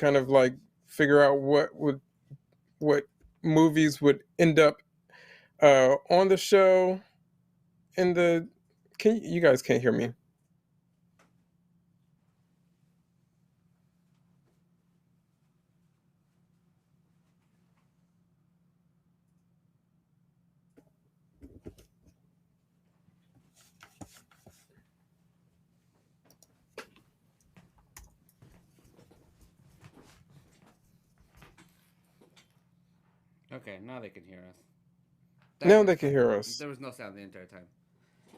kind of like figure out what movies would end up on the show. In the you guys can't hear me? Okay, now they can hear us. Now they can hear us. There was no sound the entire time.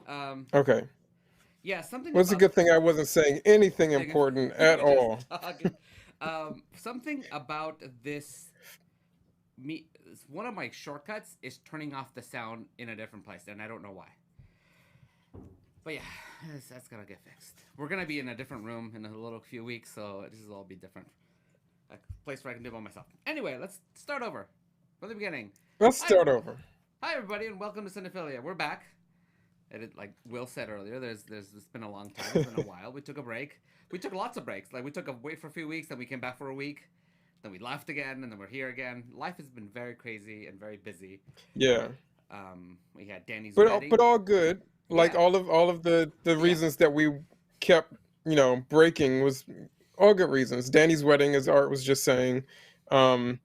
Um, Okay. yeah, something Well, it's a about good thing I wasn't saying anything thing. important You at were just all. talking. Something about this. Me, one of my shortcuts is turning off the sound in a different place, and I don't know why. But yeah, that's gonna get fixed. We're gonna be in a different room in a little few weeks, so this will all be different. A place where I can do it by myself. Anyway, let's start over from the beginning. Let's Hi, start over. Hi everybody, and welcome to Cinephilia. We're back. Like Will said earlier, there's it's been a long time. It's been a while. We took a break. We took lots of breaks. Like we took a wait for a few weeks, then we came back for a week, then we left again, and then we're here again. Life has been very crazy and very busy. Yeah. We had Danny's But wedding. all good. Like Yeah, all of the yeah, reasons that we kept, breaking was all good reasons. Danny's wedding, as Art was just saying. And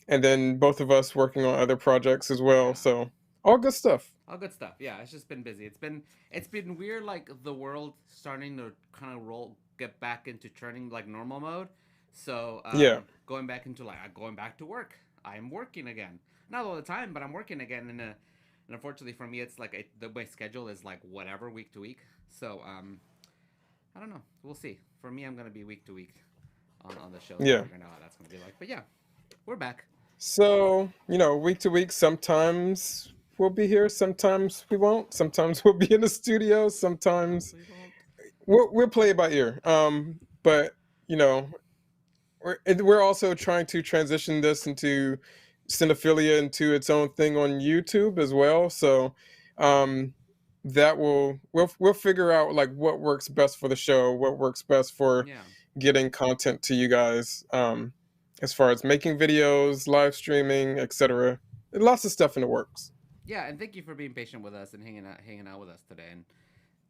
then both of us working on other projects as well. yeah. So all good stuff. All good stuff. Yeah, it's just been busy. It's been weird. Like the world starting to kind of get back into turning like normal mode. So Yeah. going back into going back to work. I'm working again. Not all the time, but I'm working again. And unfortunately for me, it's like my schedule is like whatever week to week. So I don't know. We'll see. For me, I'm gonna be week to week on the show. Yeah. Figuring out how that's gonna be like. But yeah, we're back. So, week to week, sometimes we'll be here, sometimes we won't. Sometimes we'll be in the studio, sometimes We won't. we'll play it by ear. But, you know, we're also trying to transition this into Cinephilia into its own thing on YouTube as well. So, that we'll figure out like what works best for the show, what works best for Yeah. getting content to you guys. As far as making videos, live streaming, etc. Lots of stuff in the works. Yeah, and thank you for being patient with us and hanging out with us today. And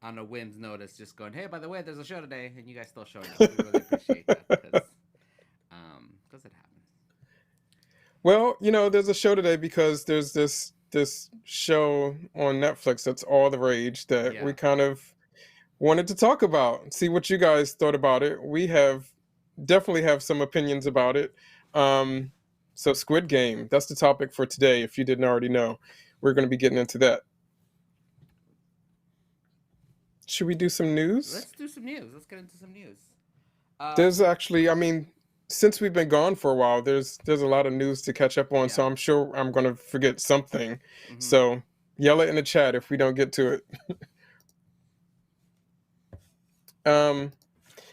on a whim's notice, just going, hey, by the way, there's a show today, and you guys still showing up. We really appreciate that because it happens. Well, there's a show today because there's this show on Netflix that's all the rage that Yeah. we kind of wanted to talk about. See what you guys thought about it. We definitely have some opinions about it. So Squid Game, that's the topic for today. If you didn't already know, we're going to be getting into that. Should we do some news? Let's do some news. Let's get into some news. There's actually, since we've been gone for a while, there's a lot of news to catch up on. So Yeah. I'm sure I'm going to forget something. Mhm. So yell it in the chat if we don't get to it.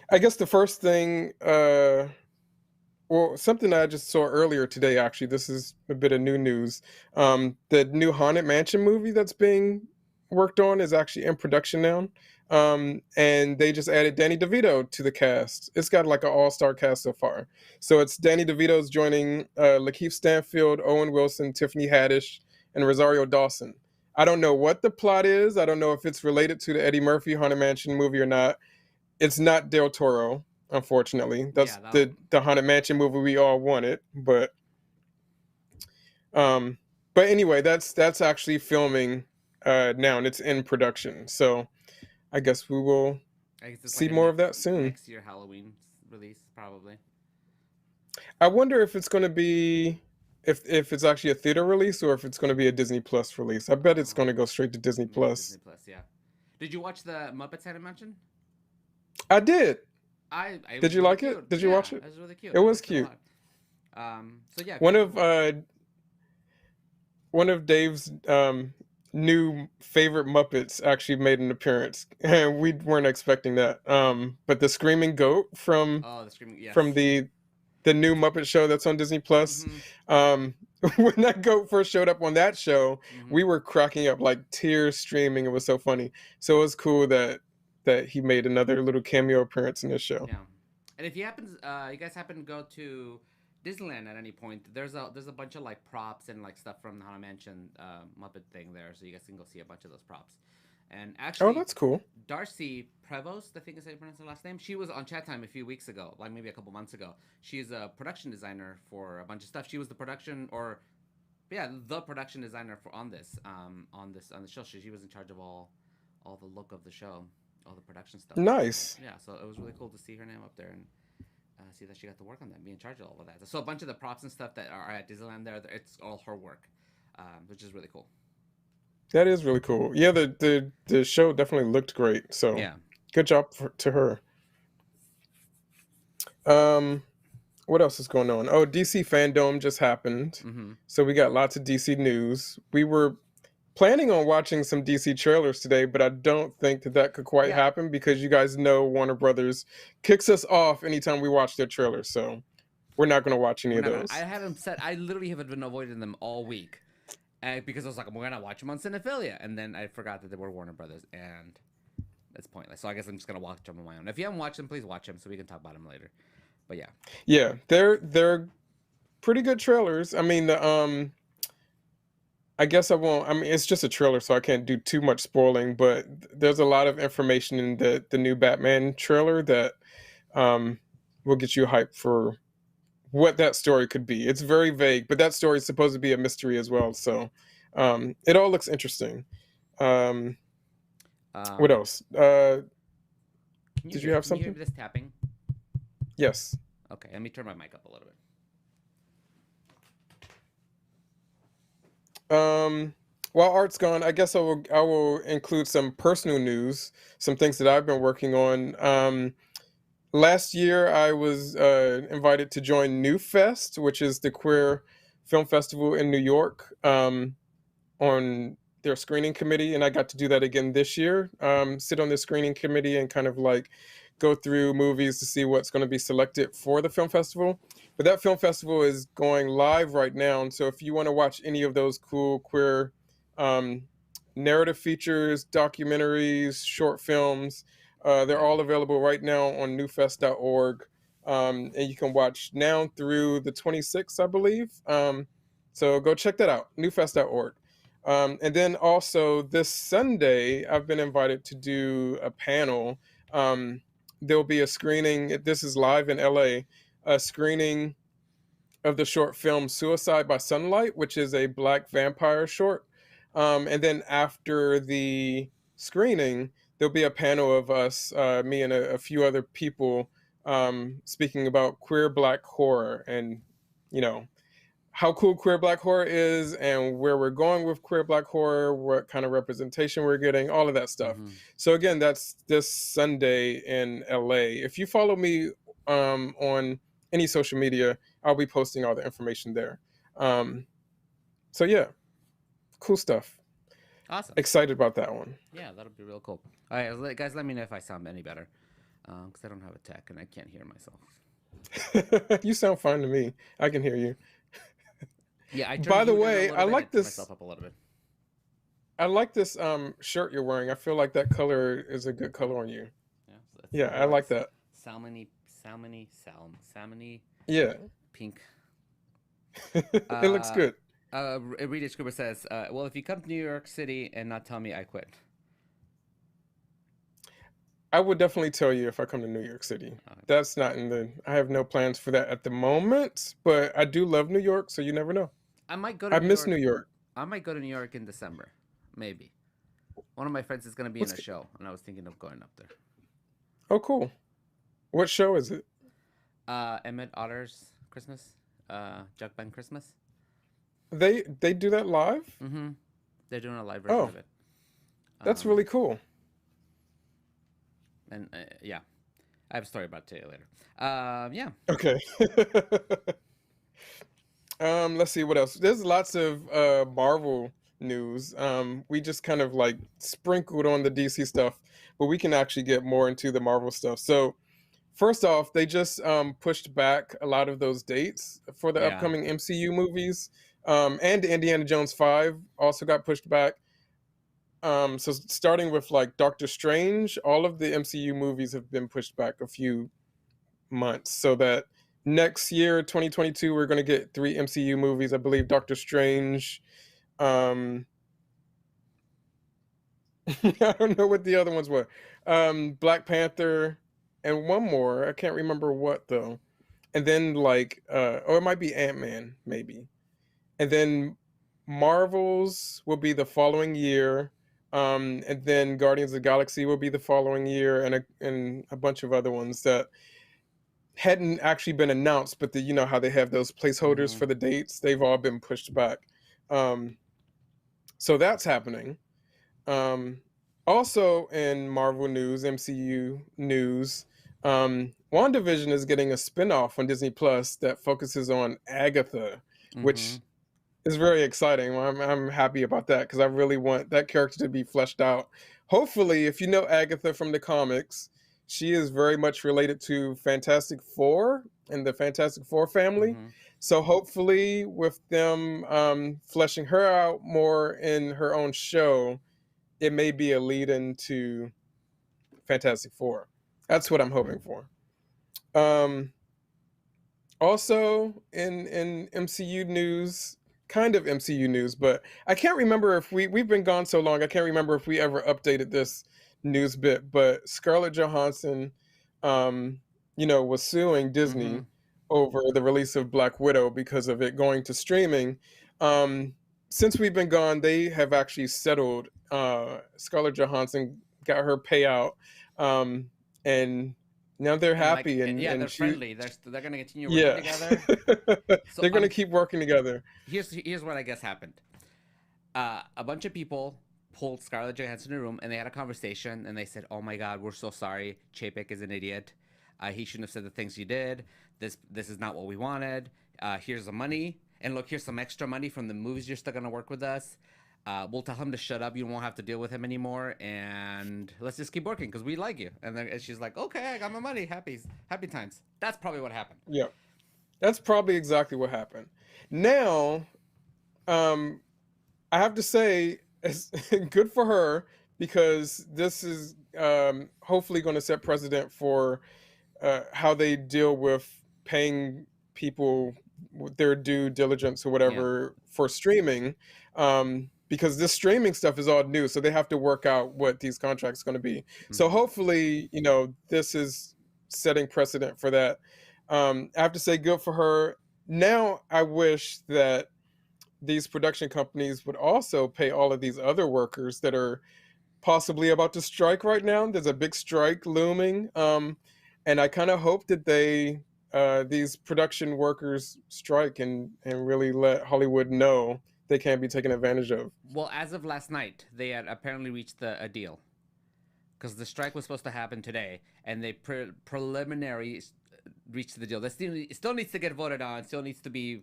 I guess the first thing, something that I just saw earlier today, actually, this is a bit of new news. The new Haunted Mansion movie that's being worked on is actually in production now. And they just added Danny DeVito to the cast. It's got like an all-star cast so far. So it's Danny DeVito's joining Lakeith Stanfield, Owen Wilson, Tiffany Haddish, and Rosario Dawson. I don't know what the plot is. I don't know if it's related to the Eddie Murphy Haunted Mansion movie or not. It's not Del Toro, unfortunately. That's the Haunted Mansion movie we all wanted, but anyway, that's actually filming now and it's in production. So I guess we will see more of that soon. Next year Halloween release probably. I wonder if it's going to be if it's actually a theater release or if it's going to be a Disney Plus release. I bet it's going to go straight to Disney Plus. Disney Plus, yeah. Did you watch the Muppets Haunted Mansion? I did. Did you like cute. it? Did you watch it? It was really cute. It was cute. So yeah. One of Dave's new favorite Muppets actually made an appearance, and we weren't expecting that. But the Screaming Goat from the new Muppet show that's on Disney Plus. Mm-hmm. When that goat first showed up on that show, mm-hmm. we were cracking up, like tears streaming. It was so funny. So it was cool that he made another little cameo appearance in this show. Yeah. And if you guys happen to go to Disneyland at any point, there's a bunch of like props and like stuff from the Haunted Mansion Muppet thing there, so you guys can go see a bunch of those props. And Oh, actually, that's cool. Darcy Prevost, I think is how you pronounce her last name. She was on Chat Time a few weeks ago, like maybe a couple months ago. She's a production designer for a bunch of stuff. She was the production or yeah, the production designer for on the show. She was in charge of all the look of the show, all the production stuff. Nice. Yeah, so it was really cool to see her name up there and see that she got to work on that, be in charge of all of that. So a bunch of the props and stuff that are at Disneyland there, it's all her work, which is really cool. That is really cool. Yeah, the show definitely looked great. So Yeah. good job to her. What else is going on? Oh, DC Fandom just happened. Mm-hmm. So we got lots of DC news. We were planning on watching some DC trailers today, but I don't think that could quite happen because you guys know Warner Brothers kicks us off anytime we watch their trailers. So we're not going to watch any of those. I had them set. I literally have been avoiding them all week because I was like, I'm going to watch them on Cinephilia. And then I forgot that they were Warner Brothers. And it's pointless. So I guess I'm just going to watch them on my own. If you haven't watched them, please watch them so we can talk about them later. But yeah. Yeah, they're pretty good trailers. I mean, I guess I won't. I mean, it's just a trailer, so I can't do too much spoiling. But there's a lot of information in the new Batman trailer that will get you hyped for what that story could be. It's very vague, but that story is supposed to be a mystery as well. So it all looks interesting. What else? Did you have something? Can you hear this tapping? Yes. Okay, let me turn my mic up a little bit. While Art's gone, I guess I will include some personal news, some things that I've been working on. Last year, I was invited to join New Fest, which is the queer film festival in New York, on their screening committee, and I got to do that again this year. Sit on the screening committee and kind of like go through movies to see what's going to be selected for the film festival. But that film festival is going live right now, and so if you want to watch any of those cool queer narrative features, documentaries, short films, they're all available right now on newfest.org, and you can watch now through the 26th, I believe. So go check that out, newfest.org. And then also this Sunday, I've been invited to do a panel. There'll be a screening, this is live in LA, a screening of the short film Suicide by Sunlight, which is a Black vampire short. And then after the screening, there'll be a panel of us, me and a few other people, speaking about queer Black horror and, you know, how cool queer Black horror is and where we're going with queer Black horror, what kind of representation we're getting, all of that stuff. Mm-hmm. So again, that's this Sunday in LA. If you follow me on any social media, I'll be posting all the information there. So yeah, cool stuff. Awesome. Excited about that one. Yeah, that'll be real cool. All right, guys, let me know if I sound any better, because I don't have a tech and I can't hear myself. You sound fine to me. I can hear you. Yeah. By the way, I like this. Myself up a little bit. I like this shirt you're wearing. I feel like that color is a good color on you. Yeah, I like that. Salmony. Yeah. Pink. It looks good. Rita Scuba says, well, if you come to New York City and not tell me, I quit. I would definitely tell you if I come to New York City. That's not I have no plans for that at the moment, but I do love New York, so you never know. I might go to New York. I might go to New York in December. Maybe. One of my friends is going to be in a show, and I was thinking of going up there. Oh, cool. What show is it? Emmett Otter's Christmas. Jug Band Christmas. They do that live? Mm-hmm. They're doing a live version of it. That's really cool. And yeah, I have a story about it to tell you later. Yeah. Okay. Let's see what else. There's lots of Marvel news. We just kind of like sprinkled on the DC stuff, but we can actually get more into the Marvel stuff. So first off, they just pushed back a lot of those dates for the upcoming MCU movies. And Indiana Jones 5 also got pushed back. So starting with like Doctor Strange, all of the MCU movies have been pushed back a few months, so that next year, 2022, we're going to get 3 MCU movies. I believe Doctor Strange. Um, I don't know what the other ones were. Black Panther, and one more. I can't remember what though. And then or it might be Ant-Man, maybe. And then Marvels will be the following year. And then Guardians of the Galaxy will be the following year, and a bunch of other ones that hadn't actually been announced, but you know how they have those placeholders Mm-hmm. for the dates. They've all been pushed back. Um, so that's happening. Um, Also in Marvel news, MCU news, WandaVision is getting a spin-off on Disney Plus that focuses on Agatha, Mm-hmm. which is very exciting. Well, I'm happy about that because I really want that character to be fleshed out. Hopefully, if you know Agatha from the comics, she is very much related to Fantastic Four and the Fantastic Four family. Mm-hmm. So hopefully, with them fleshing her out more in her own show, it may be a lead into Fantastic Four. That's what I'm hoping for. Um, Also in MCU news, kind of MCU news, but I can't remember if we've been gone so long. I can't remember if we ever updated this news bit. But Scarlett Johansson, um, was suing Mm-hmm. Disney over the release of Black Widow because of it going to streaming. Um, since we've been gone, they have actually settled. Scarlett Johansson got her payout, and now they're And like, happy, yeah, and they're she friendly. They're gonna continue working yeah. together. So They're gonna keep working together. here's what I guess happened. A bunch of people pulled Scarlett Johansson in a room and they had a conversation and they said, "Oh my God, we're so sorry. Chapek is an idiot. He shouldn't have said the things he did. This is not what we wanted. Here's the money, and look, here's some extra money from the movies you're still gonna work with us. We'll tell him to shut up. You won't have to deal with him anymore, and let's just keep working because we like you." And she's like, "Okay, I got my money. Happy times." That's probably what happened. Yeah, that's probably exactly what happened. Now, um, I have to say, it's good for her because this is hopefully going to set precedent for how they deal with paying people with their due diligence or Yeah. whatever for streaming. Because this streaming stuff is all new, so they have to work out what these contracts are going to be. So Mm-hmm. hopefully, this is setting precedent for that. I have to say, good for her. Now, I wish that these production companies would also pay all of these other workers that are possibly about to strike right now. There's a big strike looming. And I kind of hope that these production workers strike and really let Hollywood know they can't be taken advantage of. Well, as of last night, they had apparently reached a deal because the strike was supposed to happen today, and they preliminary reached the deal. That still needs to get voted on, still needs to be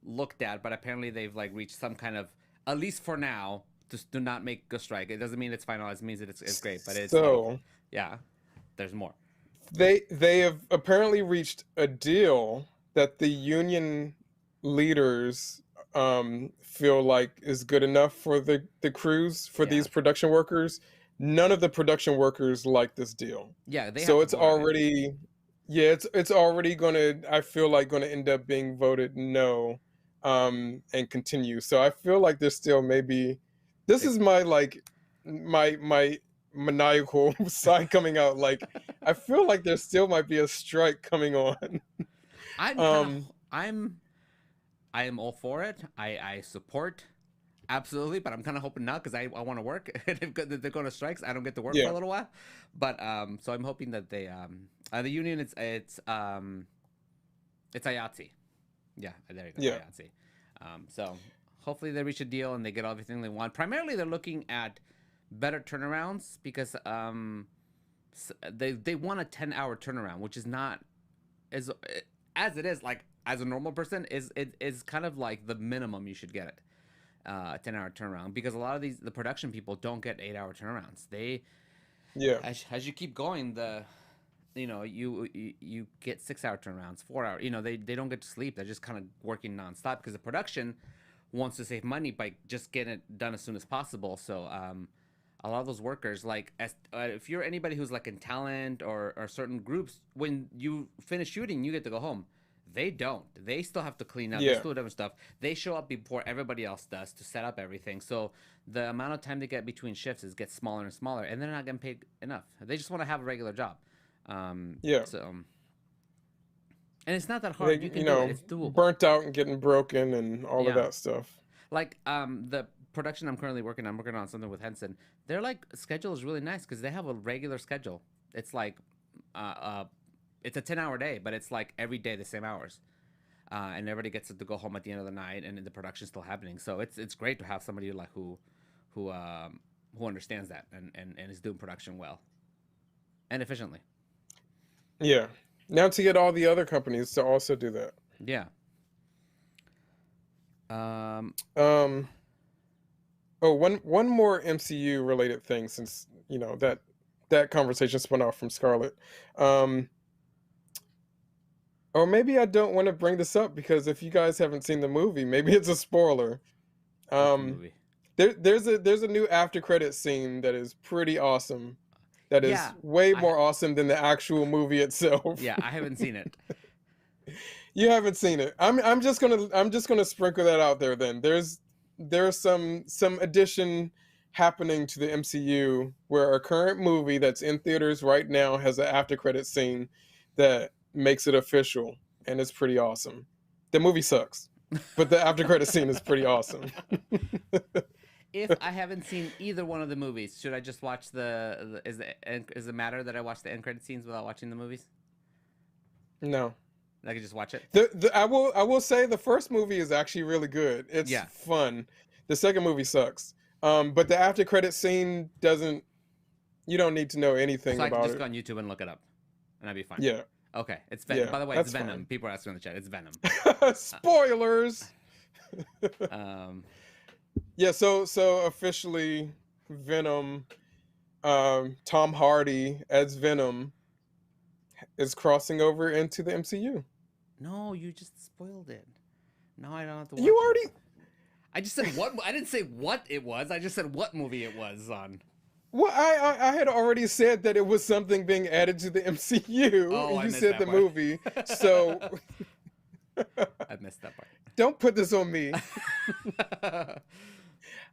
looked at, but apparently they've like reached some kind of, at least for now, just do not make a strike. It doesn't mean it's finalized. It means that it's great, but it's like, So yeah, there's more. they have apparently reached a deal that the union leaders feel like is good enough for the crews for Yeah, these production workers. None of the production workers like this deal, yeah, they have so to it's vote on it. already yeah it's already gonna, I feel like, gonna end up being voted no, and continue. So I feel like there's still maybe, this They, is my like my maniacal side coming out, like I feel like there still might be a strike coming on. I'm kind of um I am all for it. I support absolutely, but I'm kind of hoping not because I want to work. If they're going to strikes, I don't get to work for yeah a little while. But so I'm hoping that they the union it's IATSE. Yeah, there you go, yeah IATSE. So hopefully they reach a deal and they get everything they want. Primarily, they're looking at better turnarounds because they want a 10-hour turnaround, which is not as it is like as a normal person is kind of like the minimum you should get it. 10-hour turnaround because a lot of the production people don't get 8-hour turnarounds. They yeah as you keep going you get 6-hour turnarounds, 4 hour. They don't get to sleep. They're just kind of working nonstop because the production wants to save money by just getting it done as soon as possible. So a lot of those workers, like if you're anybody who's like in talent or certain groups, when you finish shooting, you get to go home. They don't. They still have to clean up. They Yeah. still do different stuff. They show up before everybody else does to set up everything. So the amount of time they get between shifts gets smaller and smaller, and they're not getting paid enough. They just want to have a regular job. Yeah. So, and it's not that They, hard. You can do it. It's doable. burnt out and getting broken and all of Yeah. that stuff. Like the production I'm currently working on something with Henson. Their like schedule is really nice because they have a regular schedule. It's like it's a 10-hour day, but it's like every day the same hours, and everybody gets to go home at the end of the night, and the production's still happening. So it's great to have somebody like who understands that and is doing production well and efficiently. Yeah. Now to get all the other companies to also do that. Yeah. Oh, one more MCU related thing, since that conversation spun off from Scarlett. Or maybe I don't want to bring this up because if you guys haven't seen the movie, maybe it's a spoiler. Movie. There's a new after credit scene that is pretty awesome. That is way more awesome than the actual movie itself. Yeah, I haven't seen it. You haven't seen it. I'm just gonna sprinkle that out there. Then there's some addition happening to the MCU where a current movie that's in theaters right now has an after credit scene that makes it official, and it's pretty awesome. The movie sucks, but the after credit scene is pretty awesome. If I haven't seen either one of the movies, should I just watch is it matter that I watch the end credit scenes without watching the movies? No. I can just watch it. I will say the first movie is actually really good. It's fun. The second movie sucks. But the after credit scene doesn't. You don't need to know anything about it. So I can just go on YouTube and look it up, and I'd be fine. Yeah. Okay, it's Venom. Yeah, by the way, it's that's Venom. fine. People are asking in the chat. It's Venom. Spoilers. Yeah, so officially, Venom, Tom Hardy as Venom is crossing over into the MCU. No, you just spoiled it. Now I don't have to watch You already. I just said what. I didn't say what it was. I just said what movie it was on. Well, I had already said that it was something being added to the MCU. Oh, and you said the part. movie, so I missed that part. Don't put this on me.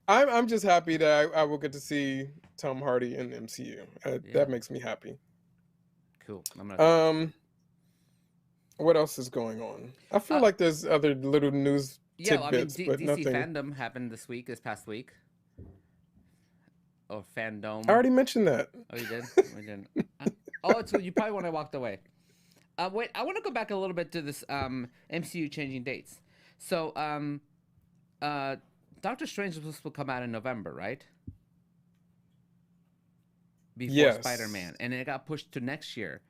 I'm just happy that I will get to see Tom Hardy in the MCU. That makes me happy. Cool. What else is going on? I feel like there's other little news tidbits, but DC nothing. fandom happened this past week. Or fandom. I already mentioned that. Oh, you did? We didn't. It's you probably when I walked away. Wait, I want to go back a little bit to this MCU Changing Dates. So, Doctor Strange was supposed to come out in November, right? Before Spider-Man, and it got pushed to next year.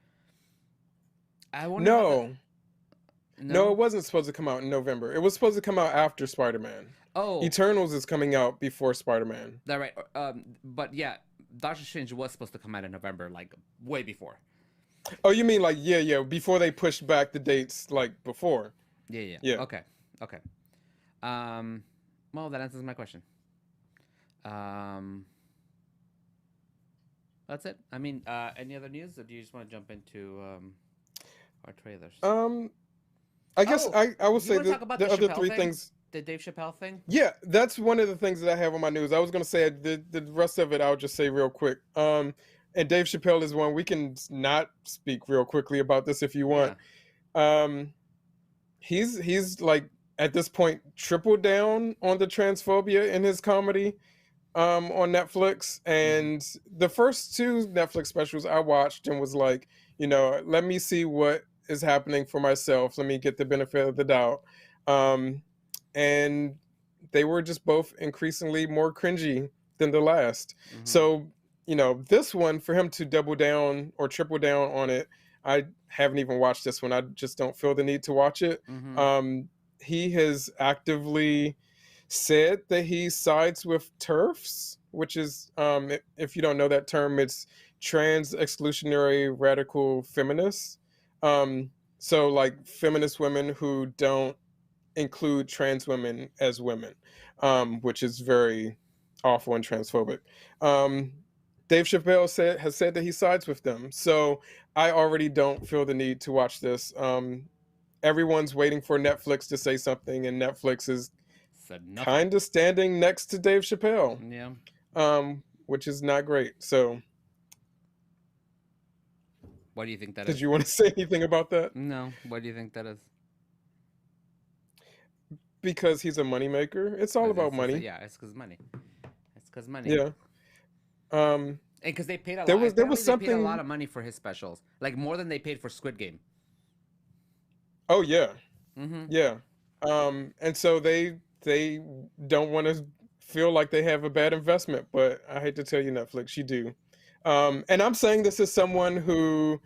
I wonder. No, it wasn't supposed to come out in November. It was supposed to come out after Spider-Man. Oh, Eternals is coming out before Spider-Man. That right. But yeah, Doctor Strange was supposed to come out in November, like way before. Oh, you mean like before they pushed back the dates, like before? Yeah. Okay. Well, that answers my question. That's it. I mean, any other news, or do you just want to jump into our trailers? I guess I will say the other three things. The Dave Chappelle thing? Yeah, that's one of the things that I have on my news. I was going to say the rest of it I'll just say real quick. And Dave Chappelle is one. We can not speak real quickly about this if you want. Yeah. He's like at this point tripled down on the transphobia in his comedy on Netflix. And the first two Netflix specials I watched and was like, let me see what is happening for myself. Let me get the benefit of the doubt. And they were just both increasingly more cringy than the last. So, this one, for him to double down or triple down on it, I haven't even watched this one. I just don't feel the need to watch it. He has actively said that he sides with TERFs, which is, if you don't know that term, it's trans exclusionary radical feminists. So like feminist women who don't include trans women as women, which is very awful and transphobic. Um, Dave Chappelle has said that he sides with them. So I already don't feel the need to watch this. Everyone's waiting for Netflix to say something, and Netflix is Said nothing. kind of standing next to Dave Chappelle, Yeah. which is not great. So, What do you think that did is? you want to say anything about that? No. What do you think that is? Because he's a moneymaker. It's all about money. Yeah, it's because money. It's because money. Yeah. Um, And because they paid a there lot. was Apparently, they paid a lot something. of money for his specials, like more than they paid for Squid Game. Oh yeah, Mm-hmm. yeah. And so they don't want to feel like they have a bad investment, but I hate to tell you, Netflix, you do. And I'm saying this as someone who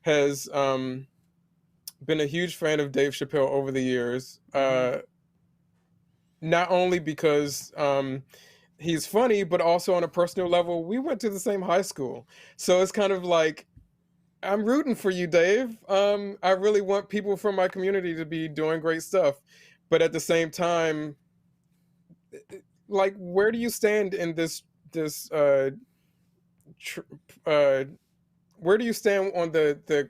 has been a huge fan of Dave Chappelle over the years. Mm-hmm. Not only because he's funny, but also on a personal level, we went to the same high school. So it's kind of like I'm rooting for you, Dave. I really want people from my community to be doing great stuff, but at the same time, like, where do you stand in this tr- uh, where do you stand on the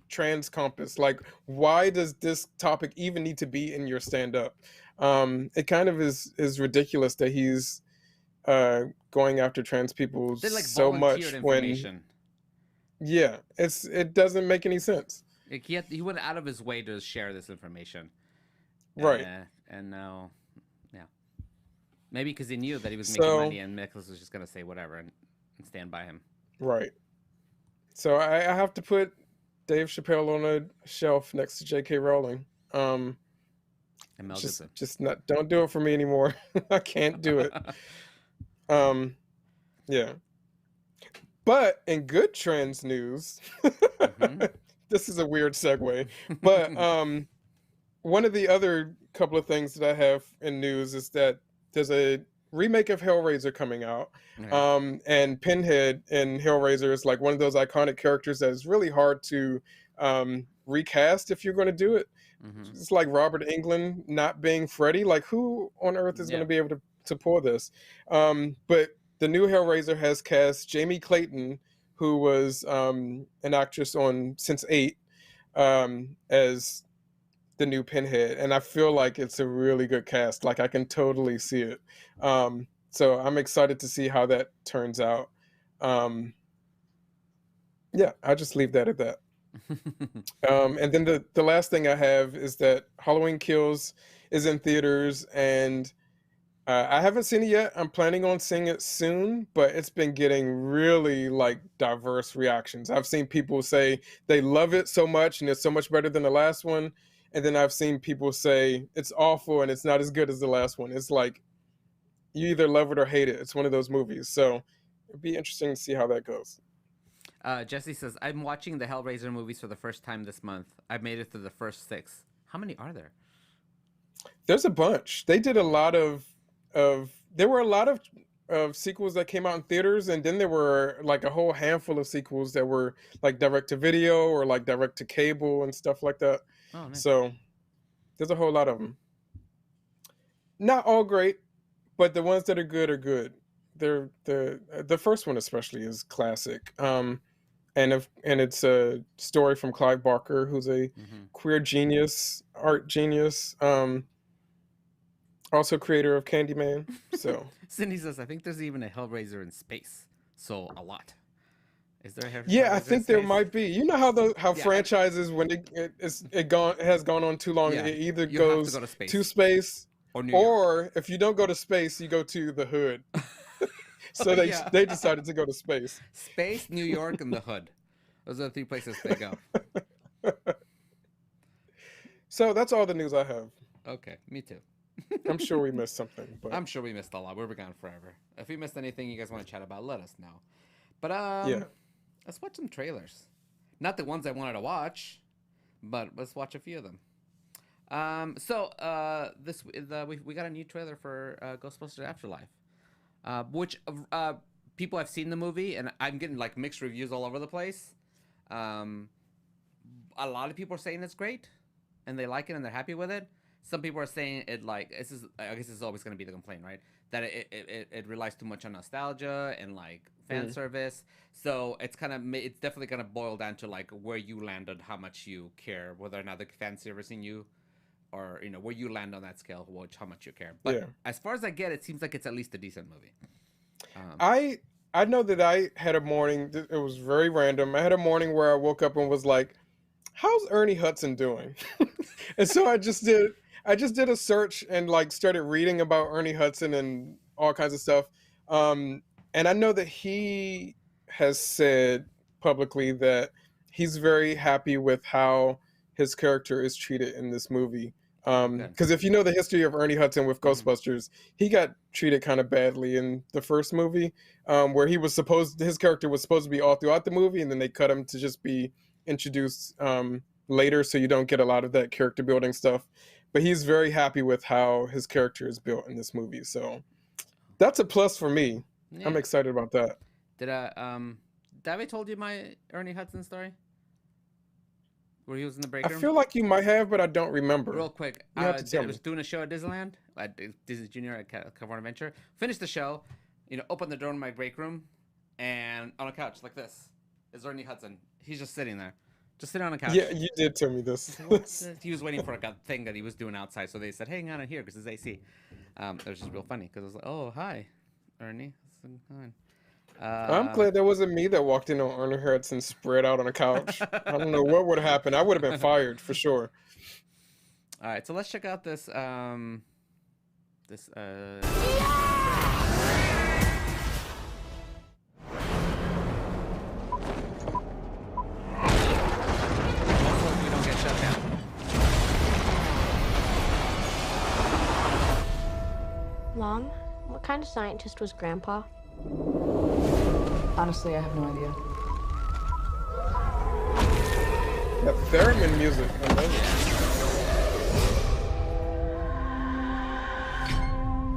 trans compass? Like, why does this topic even need to be in your stand up? It kind of is ridiculous that he's going after trans people They like so volunteered much when, information. yeah, it doesn't make any sense. Like he went out of his way to share this information. Right. And now, yeah, maybe because he knew that he was making So money, and Nicholas was just gonna say whatever and stand by him. right. So I have to put Dave Chappelle on a shelf next to J.K. Rowling. Um, And Mel just Gibson. just not don't do it for me anymore. I can't do it. Um, yeah. But in good trends news, Mm-hmm. this is a weird segue. But one of the other couple of things that I have in news is that there's a remake of Hellraiser coming out. Okay. And Pinhead in Hellraiser is like one of those iconic characters that is really hard to recast if you're going to do it. Mm-hmm. It's like Robert Englund not being Freddy. Like, who on earth is going Yeah. to be able to pull this? But the new Hellraiser has cast Jamie Clayton, who was an actress on Sense8, as the new Pinhead, and I feel like it's a really good cast. Like, I can totally see it. So I'm excited to see how that turns out. Um, yeah, I'll just leave that at that. And then the last thing I have is that Halloween Kills is in theaters, and I haven't seen it yet. I'm planning on seeing it soon, but it's been getting really like diverse reactions. I've seen people say they love it so much and it's so much better than the last one, and then I've seen people say it's awful and it's not as good as the last one. It's like you either love it or hate it. It's one of those movies. So it'd be interesting to see how that goes. Jesse says, I'm watching the Hellraiser movies for the first time this month. I've made it through the first 6. How many are there? There's a bunch. They did a lot of there were a lot of sequels that came out in theaters, and then there were like a whole handful of sequels that were like direct to video or like direct to cable and stuff like that. Oh, nice. So there's a whole lot of them. Not all great, but the ones that are good are good. They're the first one especially is classic. And it's a story from Clive Barker, who's a Mm-hmm. queer genius, art genius, also creator of Candyman. So Cindy says, I think there's even a Hellraiser in space. So, a lot. Is there a yeah, I Hellraiser in think there space? might be. You know how Yeah, franchises when it has gone on too long, Yeah, it either you have to goes go to space. to space, Or New York. or if you don't go to space, you go to the hood. So Yeah. they decided to go to space. Space, New York, and the hood. Those are the 3 places they go. So that's all the news I have. Okay, me too. I'm sure we missed something, but I'm sure we missed a lot. We were gone forever. If we missed anything you guys want to chat about, let us know. But yeah. let's watch some trailers. Not the ones I wanted to watch, but let's watch a few of them. We got a new trailer for Ghostbusters Afterlife, which people have seen the movie, and I'm getting like mixed reviews all over the place. A lot of people are saying it's great, and they like it, and they're happy with it. some people are saying it like this is. I guess this is always going to be the complaint, right? That it relies too much on nostalgia and like fan service. So it's it's definitely going to boil down to like where you land on how much you care, whether or not the fan servicing you, or where you land on that scale, how much you care. But as far as I get, it seems like it's at least a decent movie. I know that I had a morning. It was very random. I had a morning where I woke up and was like, "How's Ernie Hudson doing?" And so I just did a search and like started reading about Ernie Hudson and all kinds of stuff. And I know that he has said publicly that he's very happy with how his character is treated in this movie. Because if you know the history of Ernie Hudson with Ghostbusters, he got treated kind of badly in the first movie, where his character was supposed to be all throughout the movie, and then they cut him to just be introduced later, so you don't get a lot of that character building stuff. But he's very happy with how his character is built in this movie, so that's a plus for me. Yeah. I'm excited about that. Did I told you my Ernie Hudson story? Where he was in the break room? I feel like you might have, but I don't remember. Real quick, I was doing a show at Disneyland, at Disney Junior at California Adventure. Finished the show, opened the door in my break room, and on a couch like this is Ernie Hudson. He's just sitting there. Just sitting on a couch. Yeah, you did tell me this. He was waiting for a thing that he was doing outside, so they said, "Hey, hang on in here because it's AC." It was just real funny because I was like, "Oh, hi, Ernie." I'm glad that wasn't me that walked in on Ernie Hudson spread out on a couch. I don't know what would have happened. I would have been fired for sure. All right, so let's check out this. Mom, what kind of scientist was Grandpa? Honestly, I have no idea. That theremin music, I love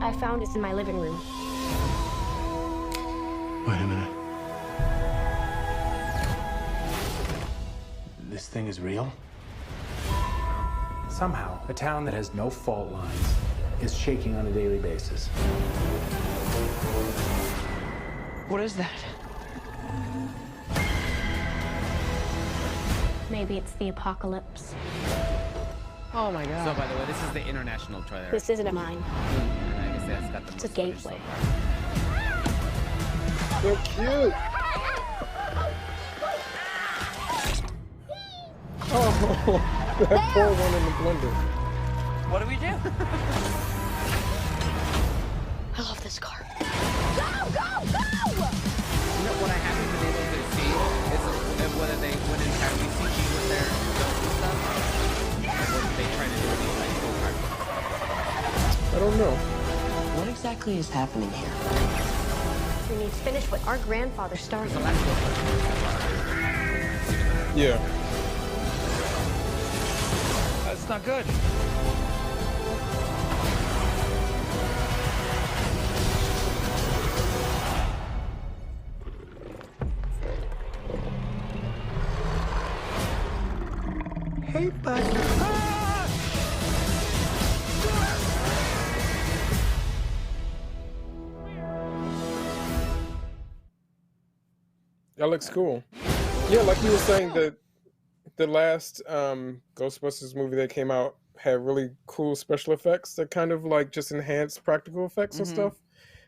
it. I found it in my living room. Wait a minute. This thing is real? Somehow, a town that has no fault lines is shaking on a daily basis. What is that? Maybe it's the apocalypse. Oh my God. So, by the way, this is the international trailer. This isn't a mine. And I guess that's got the it's a gateway. They're cute. Oh, that poor one in the blender. What do we do? I love this car. What I haven't been able to see is whether they went entirely CG with their jumps and stuff, or did they try to do any like full car? I don't know. What exactly is happening here? We need to finish what our grandfather started. Yeah. That's not good. Hey, bud. That looks cool. Yeah, like you were saying, the last Ghostbusters movie that came out had really cool special effects that kind of like just enhanced practical effects and stuff,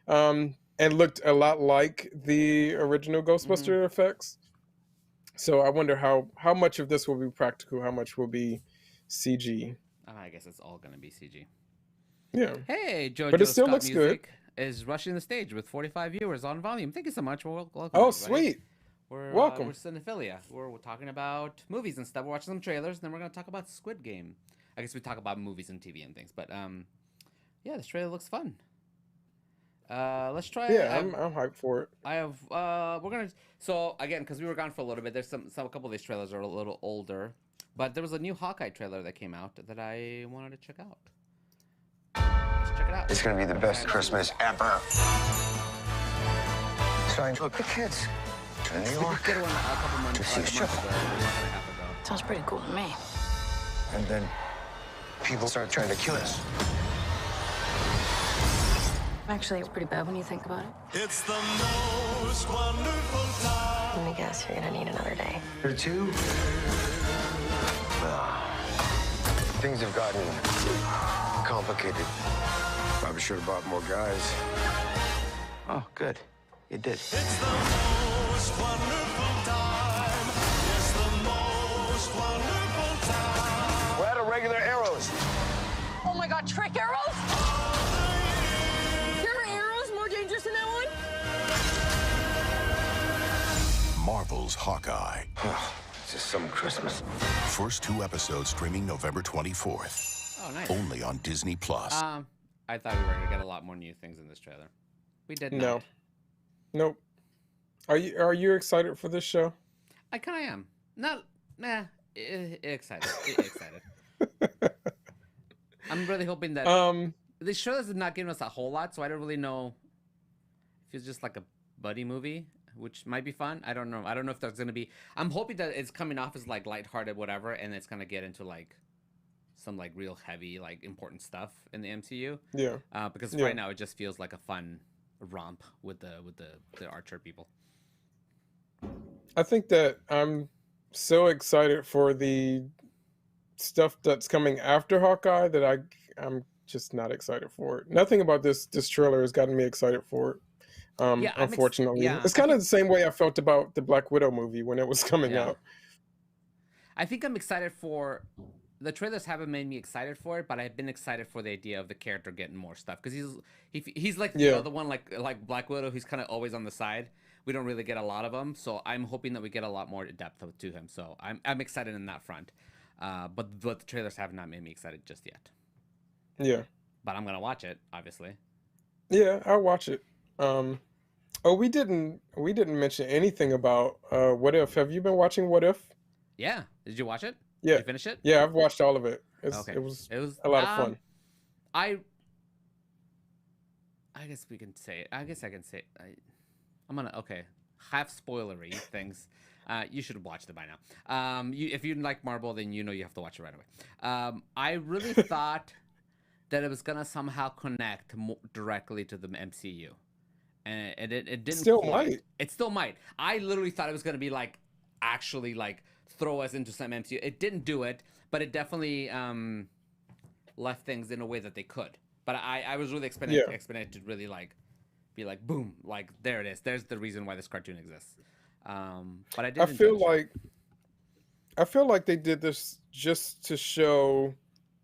and looked a lot like the original Ghostbuster effects. So I wonder how much of this will be practical, how much will be CG. I guess it's all going to be CG. Yeah. Hey, Jojo but it still Scott looks Music is rushing the stage with 45 viewers on volume. Thank you so much. Welcome, oh, everybody. sweet. Welcome. We're Cinephilia. We're talking about movies and stuff. We're watching some trailers, and then we're going to talk about Squid Game. I guess we talk about movies and TV and things, but yeah, this trailer looks fun. Let's try. Yeah, I'm hyped for it. I have. We're gonna. So again, because we were gone for a little bit, there's a couple of these trailers are a little older, but there was a new Hawkeye trailer that came out that I wanted to check out. Let's check it out. It's gonna be the best Christmas ever. So I took the kids to New York We did one a couple months, to see like a Chappelle. month ago, a month and a half ago. Sounds pretty cool to me. And then people start trying to kill us. Actually, it's pretty bad when you think about it. It's the most wonderful time. Let me guess, you're gonna need another day. Or two. Things have gotten complicated. Probably should have brought more guys. Oh, good. You did. It's the most wonderful time. It's the most wonderful time. We're out of regular arrows. Oh my god, trick arrows? There are arrows more dangerous than that one? Marvel's Hawkeye. It's just some Christmas. First 2 episodes streaming November 24th. Oh, nice. Only on Disney Plus. I thought we were gonna get a lot more new things in this trailer. We did not. No. Nope. Are you excited for this show? I kind of am. Not, excited. Excited. I'm really hoping that this show is not giving us a whole lot, so I don't really know if it's just like a buddy movie, which might be fun. I don't know. I don't know if there's gonna be. I'm hoping that it's coming off as like lighthearted, whatever, and it's gonna get into like some like real heavy, like important stuff in the MCU. Yeah. Because right now it just feels like a fun romp with the Archer people. I think that I'm so excited for the stuff that's coming after Hawkeye that I'm just not excited for it. Nothing about this trailer has gotten me excited for it. Unfortunately, it's kind of the same way I felt about the Black Widow movie when it was coming out. I think I'm excited for the trailers. Haven't made me excited for it, but I've been excited for the idea of the character getting more stuff because he's like the other one, like Black Widow. He's kind of always on the side. We don't really get a lot of them, so I'm hoping that we get a lot more depth to him. So I'm excited in that front. But the trailers have not made me excited just yet. Yeah. But I'm gonna watch it, obviously. Yeah, I'll watch it. We didn't mention anything about What If. Have you been watching What If? Yeah. Did you watch it? Yeah. Did you finish it? Yeah, I've watched all of it. Okay. It was a lot of fun. I guess we can say it. I guess I can say it. I'm gonna half spoilery things. You should have watched it by now. If you like Marvel, then you have to watch it right away. I really thought that it was gonna somehow connect directly to the MCU, and it didn't. Still quite. might. It still might. I literally thought it was gonna be like actually like throw us into some MCU. It didn't do it, but it definitely left things in a way that they could. But I was really expecting it to really like be like boom, like there it is. There's the reason why this cartoon exists. But I did. I feel like they did this just to show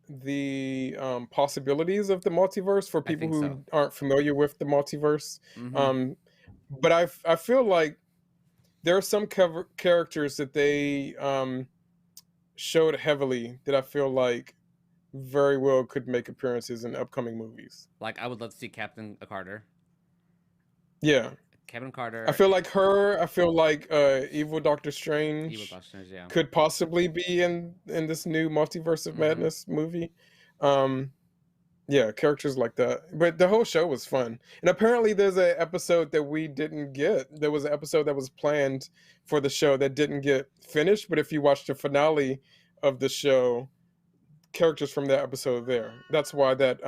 the possibilities of the multiverse for people who aren't familiar with the multiverse. Mm-hmm. But I feel like there are some characters that they showed heavily that I feel like very well could make appearances in upcoming movies. Like I would love to see Captain Carter. Yeah. Captain Carter. I feel like her. I feel like Evil Doctor Strange. Evil Doctor Strange, yeah. Could possibly be in this new Multiverse of Madness movie. Yeah, characters like that. But the whole show was fun. And apparently there's an episode that we didn't get. There was an episode that was planned for the show that didn't get finished. But if you watch the finale of the show, characters from that episode are there. That's why that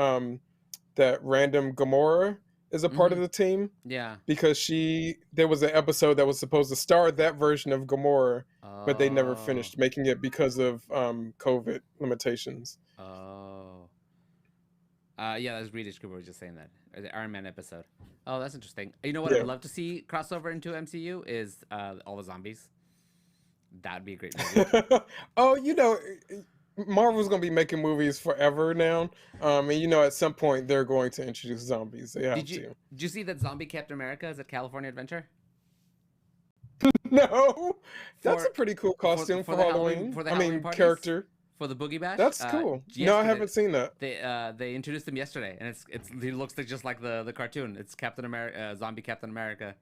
random Gamora is a part of the team. Yeah. Because there was an episode that was supposed to star that version of Gamora, but they never finished making it because of COVID limitations. Yeah, that's Reed Scriber was just saying that. The Iron Man episode. Oh, that's interesting. You know what I'd love to see crossover into MCU is all the zombies. That'd be a great movie. Oh, Marvel's going to be making movies forever now. And, at some point they're going to introduce zombies. They have to. Did you see that zombie Captain America is at California Adventure? No. That's a pretty cool costume for Halloween. Halloween parties? Character. For the Boogie Bash? That's cool. No, I haven't seen that. They introduced him yesterday, and he looks just like the cartoon. It's Captain America, zombie Captain America,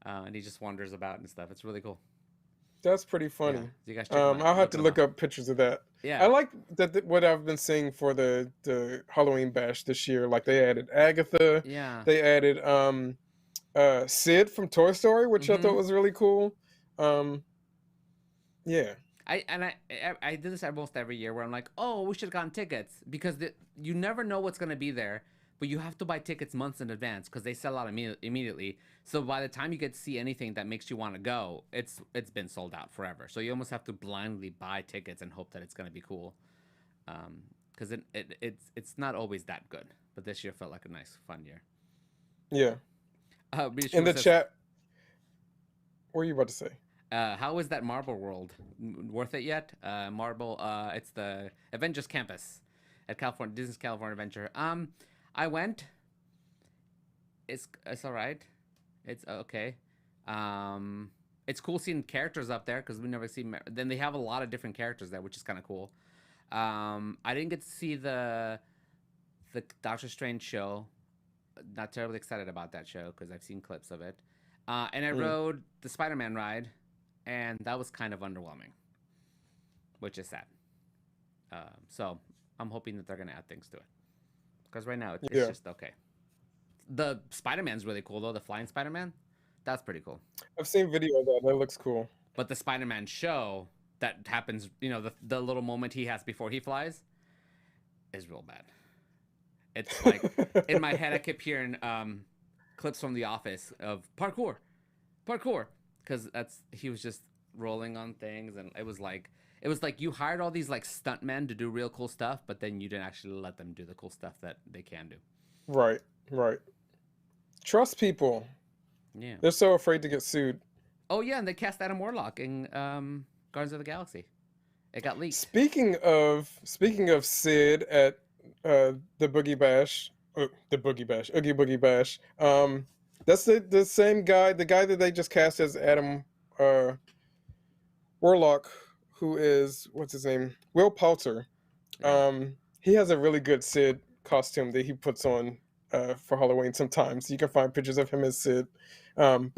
and he just wanders about and stuff. It's really cool. That's pretty funny. Yeah. You guys I'll have to look up pictures of that. Yeah. I like that what I've been seeing for the Halloween Bash this year. Like they added Agatha. Yeah. They added Sid from Toy Story, which I thought was really cool. Yeah. I do this almost every year where I'm like, oh, we should have gotten tickets because you never know what's gonna be there, but you have to buy tickets months in advance because they sell out immediately. So by the time you get to see anything that makes you want to go, it's been sold out forever. So you almost have to blindly buy tickets and hope that it's gonna be cool, because it's not always that good. But this year felt like a nice, fun year. Yeah. In the chat, what are you about to say? How is that Marble World? Worth it yet? Marble, it's the Avengers Campus at Disney's California Adventure. I went. It's all right. It's okay. It's cool seeing characters up there because we never see. Then they have a lot of different characters there, which is kind of cool. I didn't get to see the Doctor Strange show. Not terribly excited about that show because I've seen clips of it. And I rode the Spider-Man ride, and that was kind of underwhelming, which is sad. So I'm hoping that they're going to add things to it. Because right now, it's just okay. The Spider-Man's really cool, though. The flying Spider-Man, that's pretty cool. I've seen video of that. That looks cool. But the Spider-Man show that happens, the little moment he has before he flies is real bad. It's like, in my head, I kept hearing clips from The Office of parkour. Because he was just rolling on things, and it was like you hired all these like stuntmen to do real cool stuff, but then you didn't actually let them do the cool stuff that they can do. Right. Trust people. Yeah. They're so afraid to get sued. Oh yeah, and they cast Adam Warlock in Guardians of the Galaxy. It got leaked. Speaking of Sid at the Oogie Boogie Bash. That's the same guy, the guy that they just cast as Adam Warlock, who is, what's his name? Will Poulter. He has a really good Sid costume that he puts on for Halloween sometimes. You can find pictures of him as Sid. I'm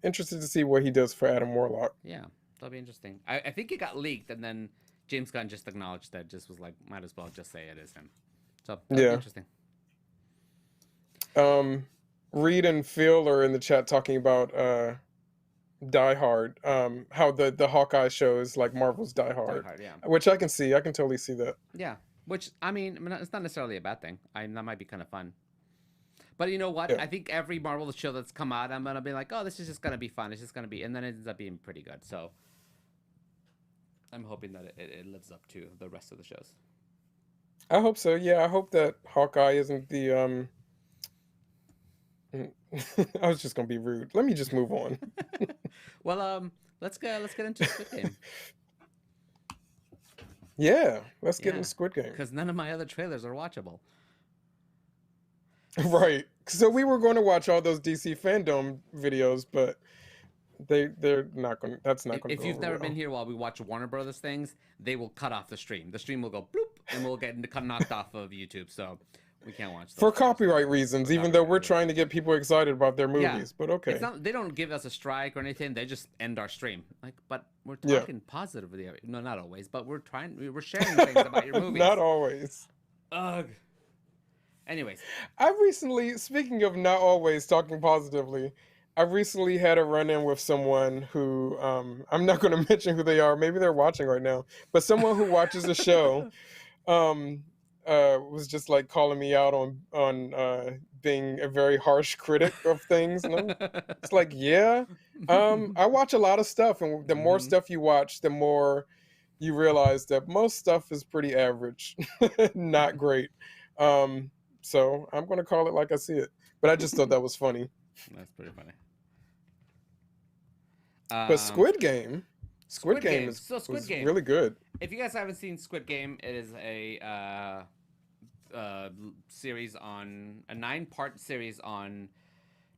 interested to see what he does for Adam Warlock. Yeah, that'll be interesting. I think it got leaked, and then James Gunn just acknowledged that, just was like, might as well just say it is him. So that'll be interesting. Reed and Phil are in the chat talking about Die Hard, how the Hawkeye show is like Marvel's Die Hard, yeah. Which I can see. I can totally see that. Yeah, which I mean, it's not necessarily a bad thing. That might be kind of fun. But you know what? Yeah. I think every Marvel show that's come out, I'm gonna be like, oh, this is just gonna be fun. It's just gonna be, and then it ends up being pretty good. So I'm hoping that it lives up to the rest of the shows. I hope so. Yeah, I hope that Hawkeye isn't the I was just gonna be rude. Let me just move on. Well, let's get into Squid Game. Yeah, let's get into Squid Game. Because none of my other trailers are watchable. Right. So we were going to watch all those DC fandom videos, but they're not going. That's not going to. If you've never been here while we watch Warner Brothers things, they will cut off the stream. The stream will go bloop, and we'll get knocked off of YouTube. So we can't watch those for copyright reasons, even though we're trying to get people excited about their movies. But okay, it's not, they don't give us a strike or anything. They just end our stream. But we're talking positively. No, not always. But we're sharing things about your movies. Not always. Ugh. Anyways, I recently, speaking of not always talking positively, I recently had a run-in with someone who, I'm not going to mention who they are. Maybe they're watching right now. But someone who watches the show was just like calling me out on being a very harsh critic of things. And it's like, I watch a lot of stuff. And the more stuff you watch, the more you realize that most stuff is pretty average, not great. So I'm going to call it like I see it. But I just thought that was funny. That's pretty funny. But Squid Game is really good. If you guys haven't seen Squid Game, it is a series on a 9-part series on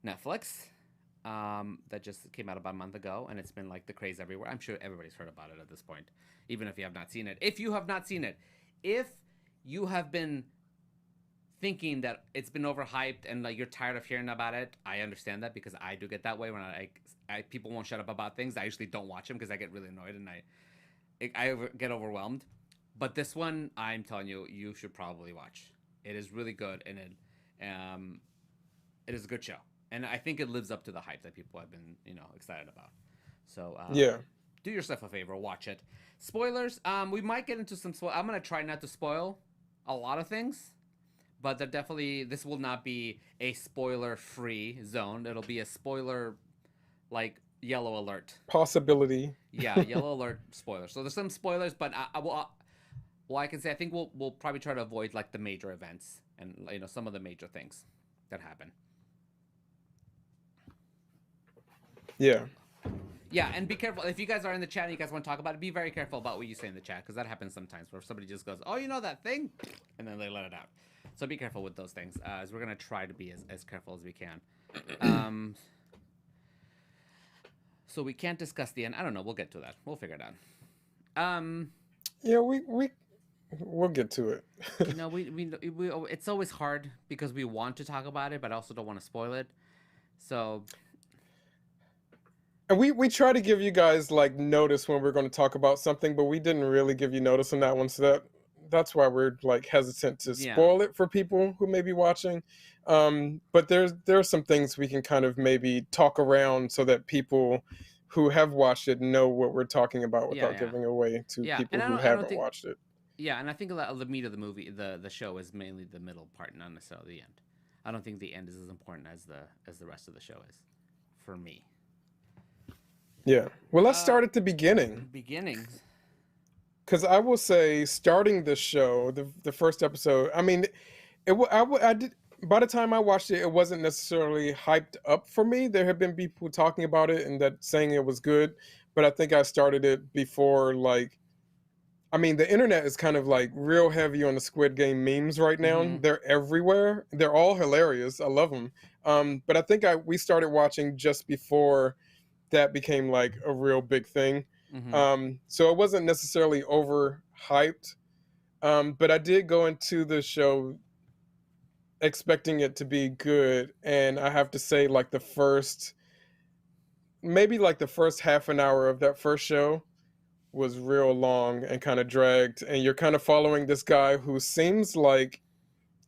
Netflix that just came out about a month ago, and it's been like the craze everywhere. I'm sure everybody's heard about it at this point, even if you have not seen it. If you have not seen it, if you have been thinking that it's been overhyped and like you're tired of hearing about it, I understand that, because I do get that way when people won't shut up about things. I usually don't watch them because I get really annoyed and I get overwhelmed. But this one, I'm telling you, you should probably watch. It is really good, and it is a good show, and I think it lives up to the hype that people have been excited about. So do yourself a favor, watch it. Spoilers, we might get into some I'm gonna try not to spoil a lot of things, but this will not be a spoiler-free zone. It'll be a spoiler, like, yellow alert. Possibility. Yeah, yellow alert spoilers. So there's some spoilers, but I can say I think we'll probably try to avoid, like, the major events and, you know, some of the major things that happen. Yeah. Yeah, and be careful. If you guys are in the chat and you guys want to talk about it, be very careful about what you say in the chat, because that happens sometimes where somebody just goes, oh, you know that thing? And then they let it out. So be careful with those things, as we're going to try to be as careful as we can. So we can't discuss the end. I don't know. We'll get to that. We'll figure it out. Yeah, we'll get to it. You know, we it's always hard because we want to talk about it, but I also don't want to spoil it. So... And we try to give you guys, like, notice when we're going to talk about something, but we didn't really give you notice on that one, so that's why we're, like, hesitant to spoil it for people who may be watching. But there are some things we can kind of maybe talk around so that people who have watched it know what we're talking about without giving away to people who haven't watched it. Yeah, and I think the meat of the movie, the show, is mainly the middle part, not necessarily the end. I don't think the end is as important as the rest of the show is, for me. Yeah. Well, let's start at the beginning. Beginnings. Because I will say, starting the show, the first episode, I mean, I did. By the time I watched it, it wasn't necessarily hyped up for me. There have been people talking about it and that saying it was good, but I think I started it before, like, I mean, the internet is kind of like real heavy on the Squid Game memes right now. Mm-hmm. They're everywhere. They're all hilarious. I love them. But I think we started watching just before that became like a real big thing. Mm-hmm. So it wasn't necessarily overhyped. But I did go into the show expecting it to be good. And I have to say, like, maybe the first half an hour of that first show was real long and kind of dragged. And you're kind of following this guy who seems like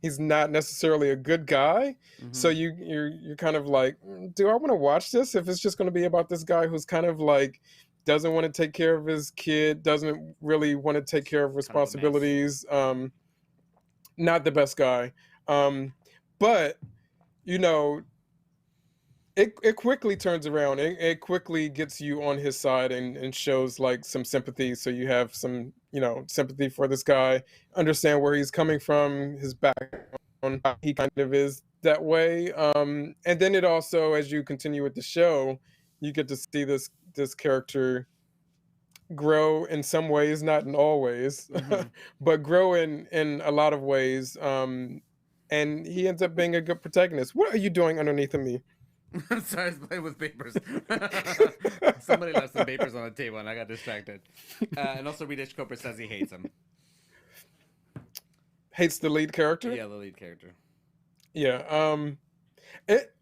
he's not necessarily a good guy. Mm-hmm. So you're kind of like, do I want to watch this if it's just going to be about this guy who's kind of like doesn't want to take care of his kid, doesn't really want to take care of responsibilities, not the best guy. But you know, it quickly turns around. It quickly gets you on his side and shows like some sympathy. So you have some, you know, sympathy for this guy, understand where he's coming from, his background, he kind of is that way. And then it also, as you continue with the show, you get to see this character grow in some ways, not in all ways, mm-hmm. but grow in a lot of ways. And he ends up being a good protagonist. What are you doing underneath of me? I'm sorry, I was playing with papers. Somebody left some papers on the table and I got distracted. And also Redish Cooper says he hates him. Hates the lead character? Yeah, the lead character. Yeah.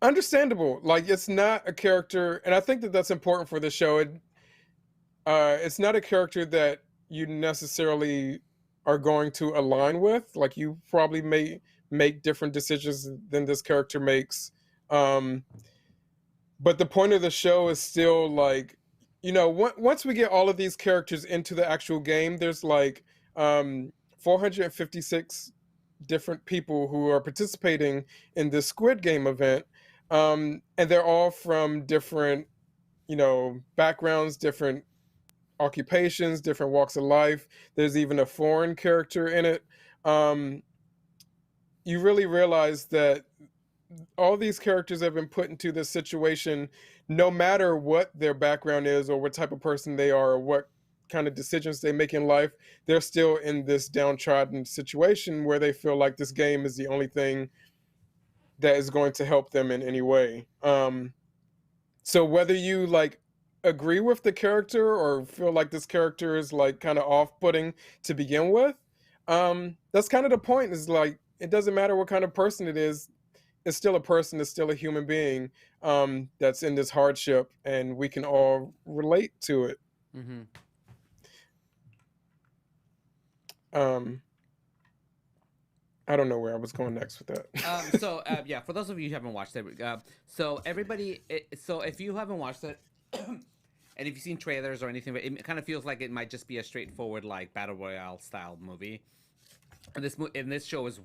Understandable. Like, it's not a character, and I think that's important for the show. It's not a character that you necessarily are going to align with. Like, you probably may make different decisions than this character makes. But the point of the show is still like, you know, once we get all of these characters into the actual game, there's like 456 different people who are participating in this Squid Game event. And they're all from different, you know, backgrounds, different occupations, different walks of life. There's even a foreign character in it. You really realize that all these characters have been put into this situation, no matter what their background is or what type of person they are or what kind of decisions they make in life, they're still in this downtrodden situation where they feel like this game is the only thing that is going to help them in any way. So whether you like agree with the character or feel like this character is like kind of off-putting to begin with, that's kind of the point, is like, it doesn't matter what kind of person it is. It's still a person, it's still a human being that's in this hardship, and we can all relate to it. Mm-hmm. I don't know where I was going next with that. So for those of you who haven't watched it, so everybody, so if you haven't watched it, And if you've seen trailers or anything, it kind of feels like it might just be a straightforward like battle royale style movie. And this show is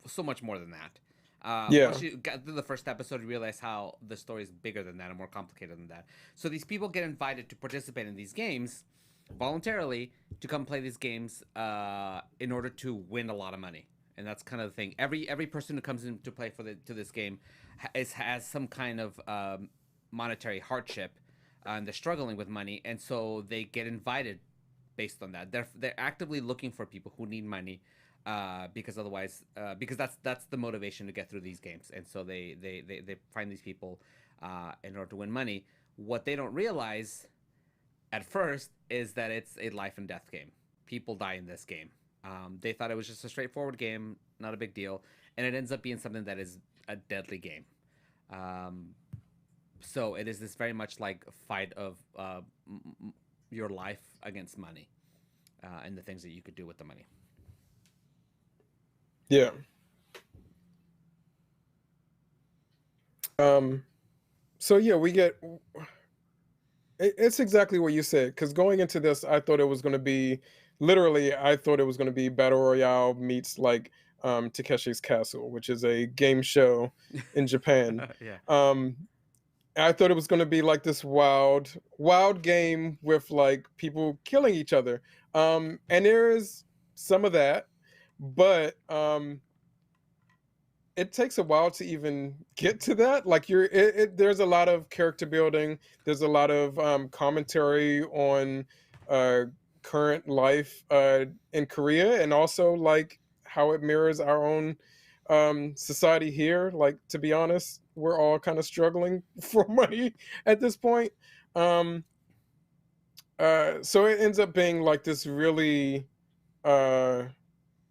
so much more than that. Once you got through the first episode, you realize how the story is bigger than that and more complicated than that. So these people get invited to participate in these games voluntarily to come play these games in order to win a lot of money. And that's kind of the thing. Every person who comes in to play to this game has some kind of monetary hardship, and they're struggling with money, and so they get invited based on that. They're actively looking for people who need money. Because otherwise, because that's the motivation to get through these games, and so they find these people in order to win money. What they don't realize at first is that it's a life and death game. People die in this game. They thought it was just a straightforward game, not a big deal, and it ends up being something that is a deadly game. So it is this very much like fight of your life against money, and the things that you could do with the money. Yeah. So yeah, we get. It's exactly what you said. Because going into this, I thought it was going to be literally. I thought it was going to be Battle Royale meets like Takeshi's Castle, which is a game show in Japan. Yeah. I thought it was going to be like this wild game with like people killing each other. And there is some of that. But it takes a while to even get to that. Like there's a lot of character building. There's a lot of commentary on current life in Korea, and also like how it mirrors our own society here. Like, to be honest, we're all kind of struggling for money at this point. So it ends up being like this really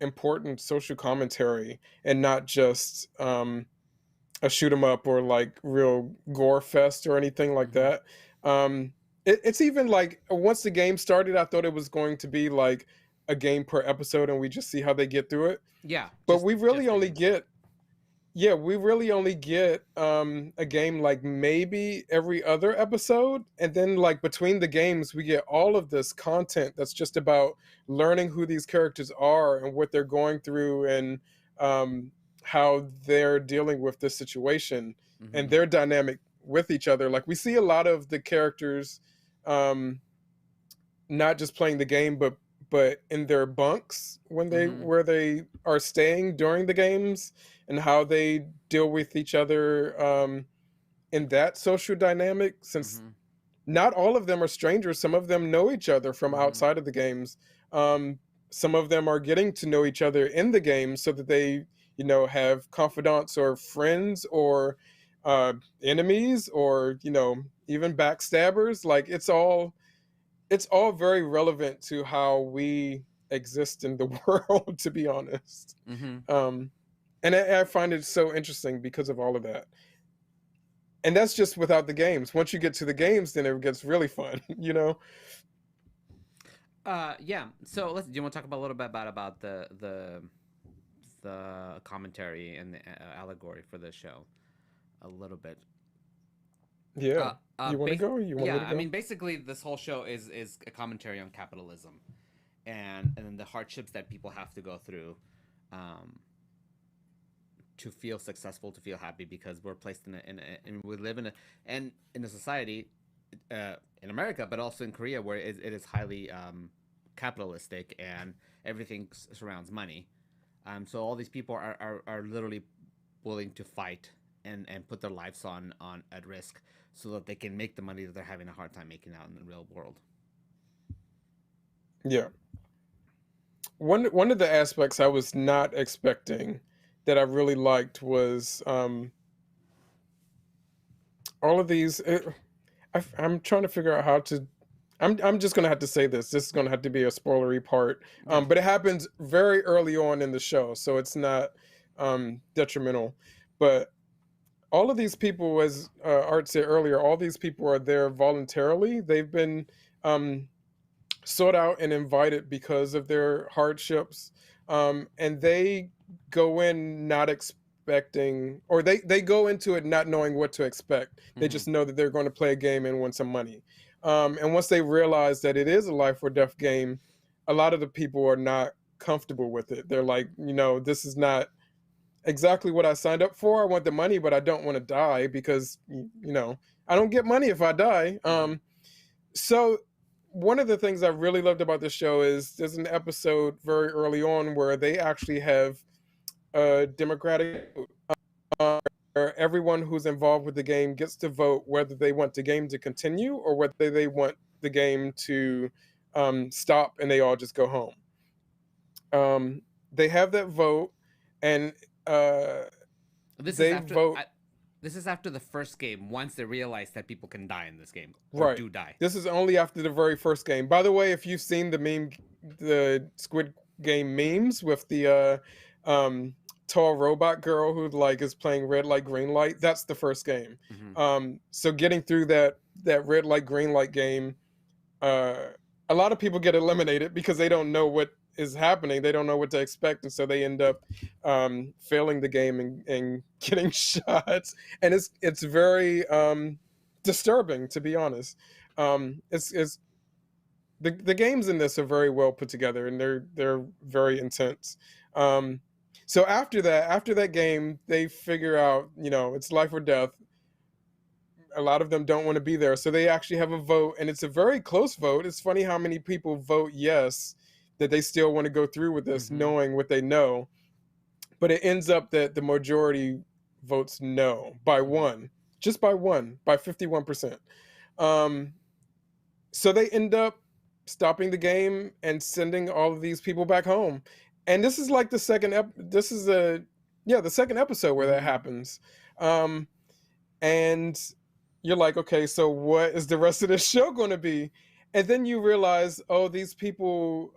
important social commentary, and not just a shoot 'em up or like real gore fest or anything like that. It's even like once the game started, I thought it was going to be like a game per episode, and we just see how they get through it. Yeah, but we really only get a game like maybe every other episode, and then like between the games we get all of this content that's just about learning who these characters are and what they're going through, and how they're dealing with this situation, and their dynamic with each other. Like, we see a lot of the characters not just playing the game, but in their bunks when they where they are staying during the games, and how they deal with each other in that social dynamic, since not all of them are strangers. Some of them know each other from outside of the games. Some of them are getting to know each other in the games, so that they, have confidants or friends or enemies, or, even backstabbers. Like, it's all very relevant to how we exist in the world, to be honest. And I find it so interesting because of all of that. And that's just without the games. Once you get to the games, then it gets really fun, Yeah. So do you want to talk a little bit about the commentary and the allegory for the show a little bit? Yeah. You want to go? Or you want me to go? I mean, basically, this whole show is a commentary on capitalism, and then the hardships that people have to go through to feel successful, to feel happy, because we're placed and we live in a society in America, but also in Korea, where it is highly capitalistic, and everything surrounds money. So all these people are literally willing to fight and put their lives on at risk, so that they can make the money that they're having a hard time making out in the real world. Yeah. One of the aspects I was not expecting that I really liked was all of these. I'm trying to figure out how to. I'm just gonna have to say this. This is gonna have to be a spoilery part. But it happens very early on in the show, so it's not detrimental. But all of these people, as Art said earlier, all these people are there voluntarily. They've been sought out and invited because of their hardships, and they go in not expecting, or they go into it not knowing what to expect. They just know that they're going to play a game and win some money. And once they realize that it is a life or death game, a lot of the people are not comfortable with it. They're like, this is not exactly what I signed up for. I want the money, but I don't want to die because, I don't get money if I die. So one of the things I really loved about the show is there's an episode very early on where they actually have a democratic vote, where everyone who's involved with the game gets to vote whether they want the game to continue or whether they want the game to stop and they all just go home. They have that vote, and This is after the first game, once they realize that people can die in this game, or do die. This is only after the very first game. By the way, if you've seen the Squid Game memes with the tall robot girl who is playing red light, green light, that's the first game. So getting through that red light, green light game, a lot of people get eliminated because they don't know what is happening. They don't know what to expect, and so they end up failing the game and getting shots. And it's very disturbing, to be honest. It's the games in this are very well put together, and they're very intense. So after that game, they figure out, it's life or death. A lot of them don't want to be there, so they actually have a vote, and it's a very close vote. It's funny how many people vote yes, that they still want to go through with this, knowing what they know. But it ends up that the majority votes no by one, just by 51%. So they end up stopping the game and sending all of these people back home. And this is like the second episode where that happens. And you're like, okay, so what is the rest of this show going to be? And then you realize, these people,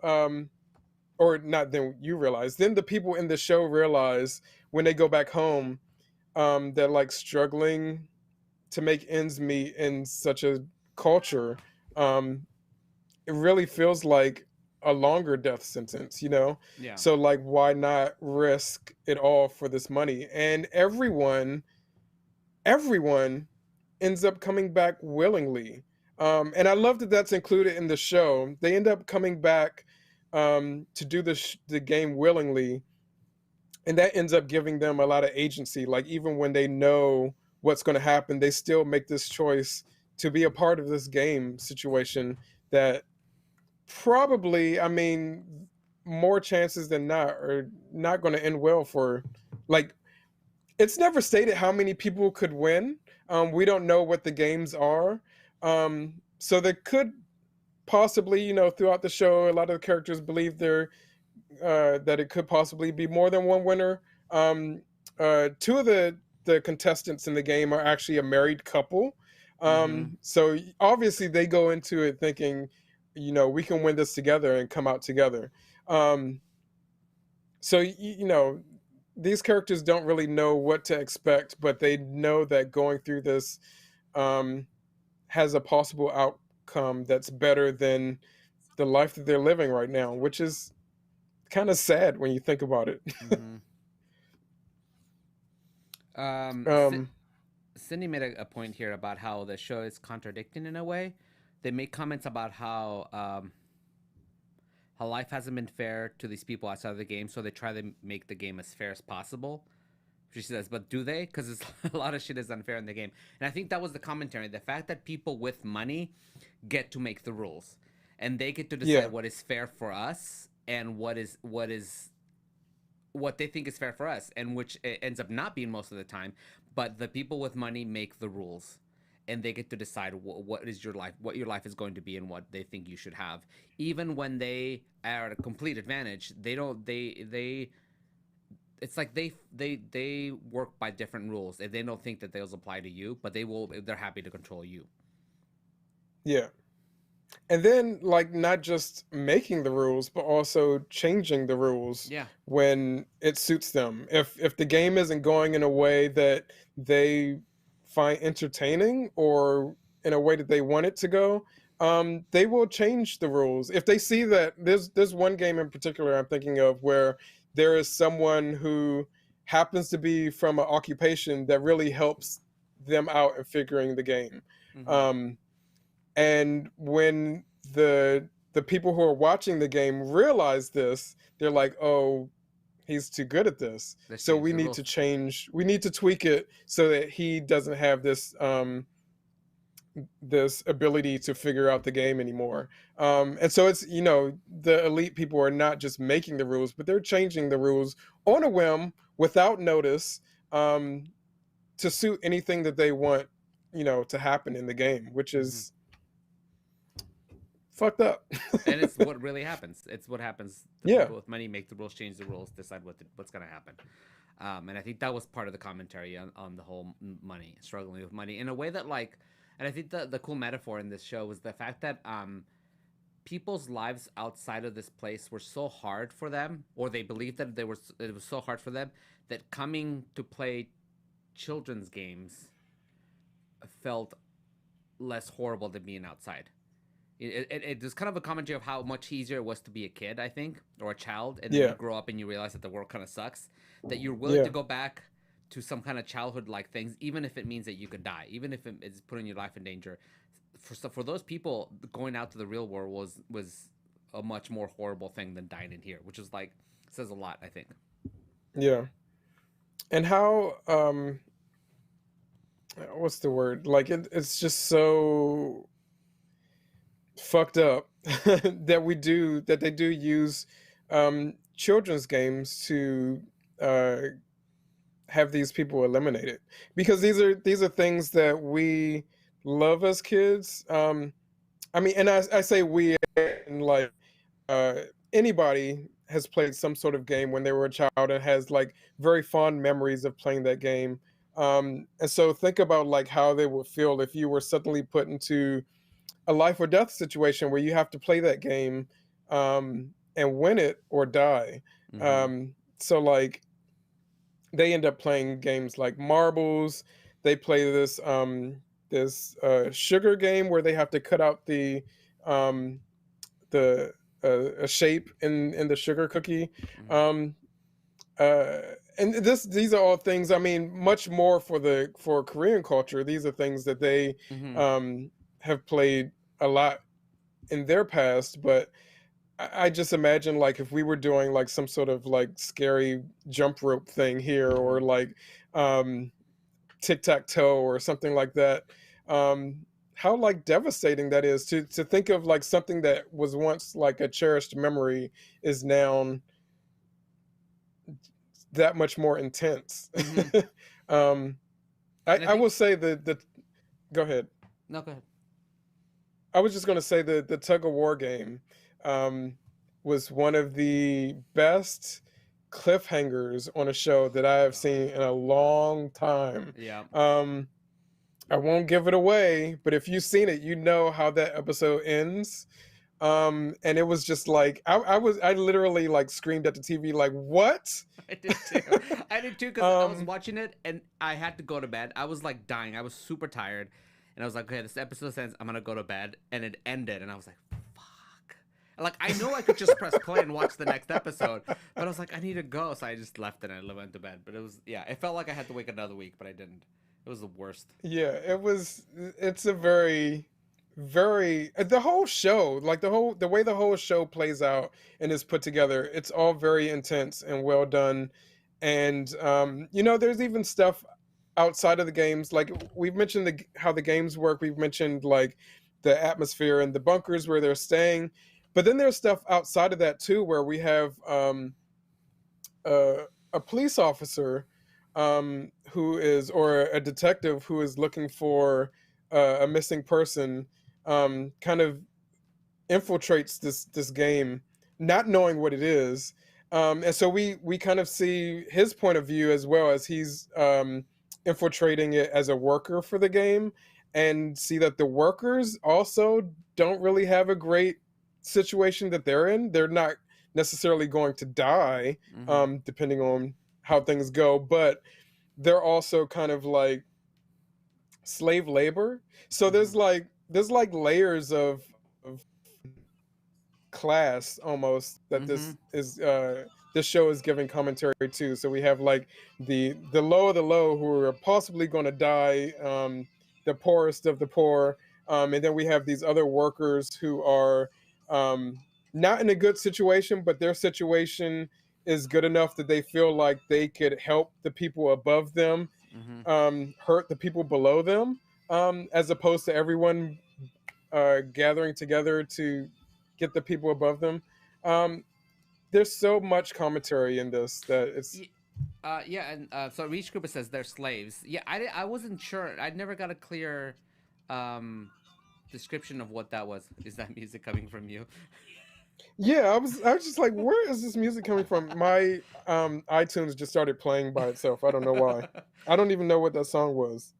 or not then you realize, then the people in the show realize when they go back home, they're struggling to make ends meet in such a culture. It really feels like a longer death sentence, Yeah. So why not risk it all for this money? And everyone ends up coming back willingly. And I love that that's included in the show. They end up coming back to do the game willingly, and that ends up giving them a lot of agency. Even when they know what's going to happen, they still make this choice to be a part of this game situation that probably, more chances than not, are not going to end well for, it's never stated how many people could win. We don't know what the games are. So there could possibly, throughout the show, a lot of the characters believe that it could possibly be more than one winner. Two of the contestants in the game are actually a married couple. So obviously they go into it thinking, we can win this together and come out together. So, these characters don't really know what to expect, but they know that going through this has a possible outcome that's better than the life that they're living right now, which is kind of sad when you think about it. Cindy made a point here about how the show is contradicting in a way. They make comments about how life hasn't been fair to these people outside of the game, so they try to make the game as fair as possible. She says, but do they? Because a lot of shit is unfair in the game. And I think that was the commentary. The fact that people with money get to make the rules. And they get to decide what is fair for us and what they think is fair for us. And which it ends up not being most of the time. But the people with money make the rules. And they get to decide what your life is going to be and what they think you should have. Even when they are at a complete advantage, it's like they work by different rules, and they don't think that those apply to you, but they're happy to control you. Yeah. And then not just making the rules, but also changing the rules when it suits them. If the game isn't going in a way that they find entertaining or in a way that they want it to go, they will change the rules. If they see that there's one game in particular I'm thinking of where there is someone who happens to be from an occupation that really helps them out in figuring the game. And when the people who are watching the game realize this, they're like, oh, he's too good at this. Let's So change we the need rules. to change, we need to tweak it so that he doesn't have this this ability to figure out the game anymore. And so it's, the elite people are not just making the rules, but they're changing the rules on a whim without notice, to suit anything that they want, to happen in the game, which is fucked up. And it's what really happens. It's what happens. The Yeah. people with money make the rules, change the rules, decide what's going to happen. And I think that was part of the commentary on the whole money, struggling with money in a way that and I think the cool metaphor in this show was the fact that people's lives outside of this place were so hard for them, or they believed that it was so hard for them, that coming to play children's games felt less horrible than being outside. It was kind of a commentary of how much easier it was to be a kid, I think, or a child, and then you grow up and you realize that the world kind of sucks, that you're willing to go back to some kind of childhood-like things, even if it means that you could die, even if it's putting your life in danger. For those people, going out to the real world was a much more horrible thing than dying in here, which is says a lot, I think. Yeah. And how what's the word? It's just so fucked up that they do use children's games to have these people eliminated, because these are things that we love as kids. I mean, and I say we, and anybody has played some sort of game when they were a child and has very fond memories of playing that game. And so think about how they would feel if you were suddenly put into a life or death situation where you have to play that game and win it or die. So they end up playing games like marbles. They play this sugar game where they have to cut out a shape in the sugar cookie. And these are all things, I mean, much more for Korean culture. These are things that they have played a lot in their past, but I just imagine if we were doing some sort of scary jump rope thing here, or tic-tac-toe or something like that, how devastating that is to think of something that was once a cherished memory is now that much more intense. I will say that go ahead. No, go ahead. I was just going to say the tug of war game was one of the best cliffhangers on a show that I have seen in a long time. Yeah. I won't give it away, but if you've seen it, you know how that episode ends. And it was just I literally screamed at the TV what? I did too. I did too, because I was watching it and I had to go to bed. I was dying. I was super tired. And I was like, okay, this episode ends, I'm going to go to bed. And it ended. And I was like, fuck. I know I could just press play and watch the next episode. But I was like, I need to go. So I just left it and I went to bed. But it felt like I had to wait another week, but I didn't. It was the worst. Yeah, it's a very, very, the whole show, the way the whole show plays out and is put together, it's all very intense and well done. And, there's even stuff outside of the games. We've mentioned how the games work. We've mentioned the atmosphere and the bunkers where they're staying, but then there's stuff outside of that too, where we have a police officer or a detective who is looking for a missing person, kind of infiltrates this game, not knowing what it is. And so we kind of see his point of view as well, as he's infiltrating it as a worker for the game, and see that the workers also don't really have a great situation that they're in. They're not necessarily going to die, depending on how things go, but they're also kind of slave labor. So there's layers of class almost that this show is giving commentary to. So we have the low of the low who are possibly going to die, the poorest of the poor, and then we have these other workers who are not in a good situation, but their situation is good enough that they feel like they could help the people above them, hurt the people below them, as opposed to everyone gathering together to get the people above them. There's so much commentary in this that it's and so Reach Cooper says they're slaves. Yeah, I wasn't sure. I never got a clear description of what that was. Is that music coming from you? yeah. I was just like, where is this music coming from? My iTunes just started playing by itself. I don't know why. I don't even know what that song was.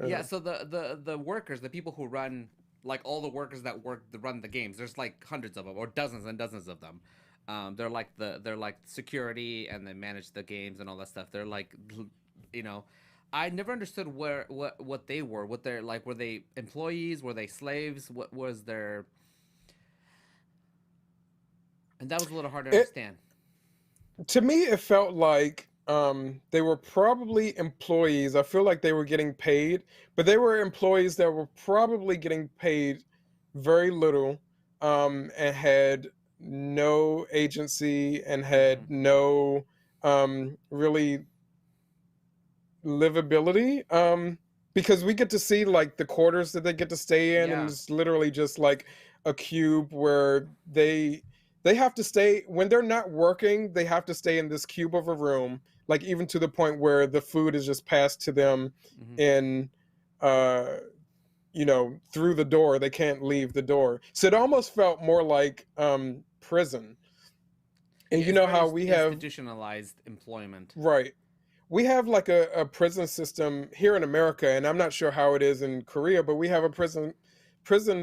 Yeah, so the workers, the people who run, like all the workers that run the games, there's like hundreds of them or dozens and dozens of them. They're like security, and they manage the games and all that stuff. They're like, I never understood what they were. What they're like, were they employees? Were they slaves? What was their? And that was a little hard to understand. To me, it felt like they were probably employees. I feel like they were getting paid, but they were employees that were probably getting paid very little, and had no agency and had no really livability, because we get to see like the quarters that they get to stay in, and it's literally just like a cube where they have to stay when they're not working. They have to stay in this cube of a room, like even to the point where the food is just passed to them in through the door. They can't leave the door, so it almost felt more like prison. And you know how we have institutionalized employment, right? We have like a prison system here in America, and I'm not sure how it is in Korea, but we have a prison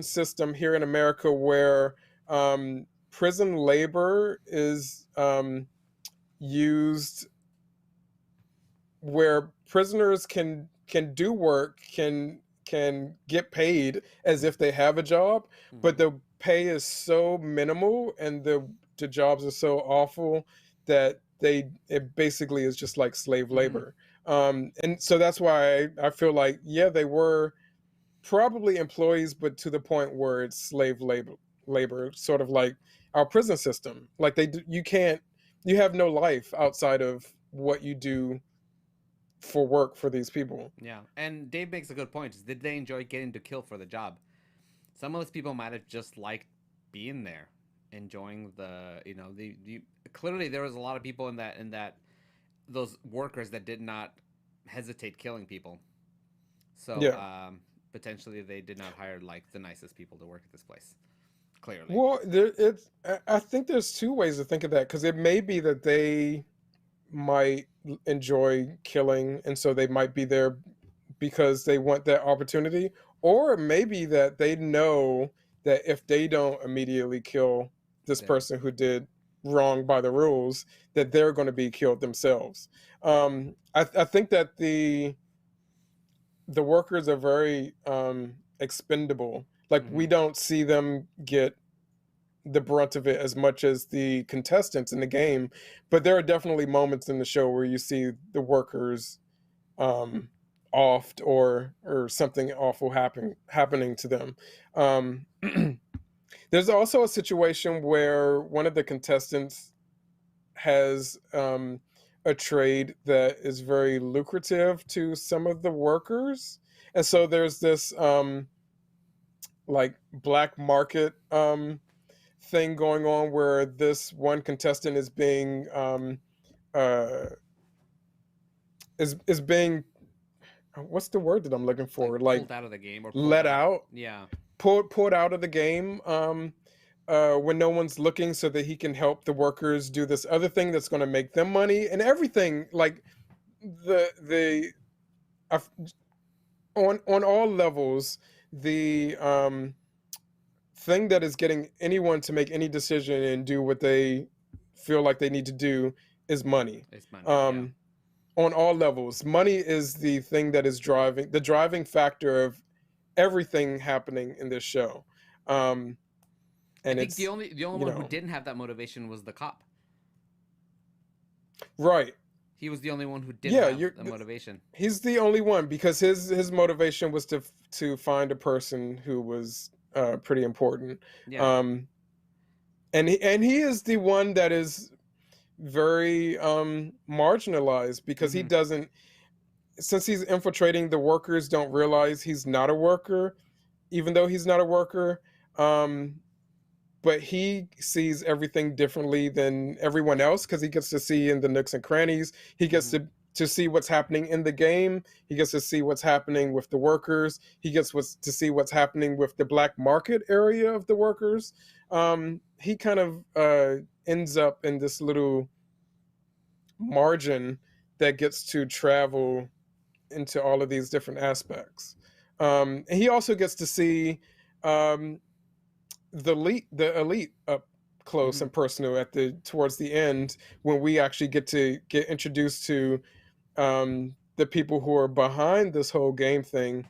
system here in America where prison labor is used, where prisoners can do work, can get paid as if they have a job, but the pay is so minimal and the jobs are so awful that it basically is just like slave labor. And so that's why I feel like, they were probably employees, but to the point where it's slave labor, sort of like our prison system. Like you have no life outside of what you do for work for these people. Yeah, and Dave makes a good point. Did they enjoy getting to kill for the job? Some of those people might have just liked being there, enjoying clearly there was a lot of people in that those workers that did not hesitate killing people. So potentially they did not hire like the nicest people to work at this place. Clearly. Well, I think there's two ways to think of that, because it may be that they might enjoy killing, and so they might be there because they want that opportunity, or maybe that they know that if they don't immediately kill this person who did wrong by the rules, that they're going to be killed themselves. I think that the workers are very expendable. Like we don't see them get the brunt of it as much as the contestants in the game, but there are definitely moments in the show where you see the workers offed or something awful happening to them. There's also a situation where one of the contestants has a trade that is very lucrative to some of the workers, and so there's this like black market thing going on where this one contestant is being is being, what's the word that I'm looking for? Like pulled out of the game or let out. Yeah. Pulled out of the game when no one's looking, so that he can help the workers do this other thing that's going to make them money and everything. Like on all levels, the thing that is getting anyone to make any decision and do what they feel like they need to do is money. It's money. On all levels, money is the thing that is the driving factor of everything happening in this show. And I think the only one who didn't have that motivation was the cop. Right. He was the only one who didn't Yeah, have the motivation. he's the only one because his motivation was to find a person who was pretty important. Yeah. And he is the one that is very marginalized because he doesn't, since he's infiltrating, the workers don't realize he's not a worker, even though he's not a worker. But he sees everything differently than everyone else because he gets to see in the nooks and crannies. He gets to see what's happening in the game. He gets to see what's happening with the workers. He gets to see what's happening with the black market area of the workers. He kind of ends up in this little margin that gets to travel into all of these different aspects. And he also gets to see the elite up close and personal towards the end, when we actually get introduced to the people who are behind this whole game thing.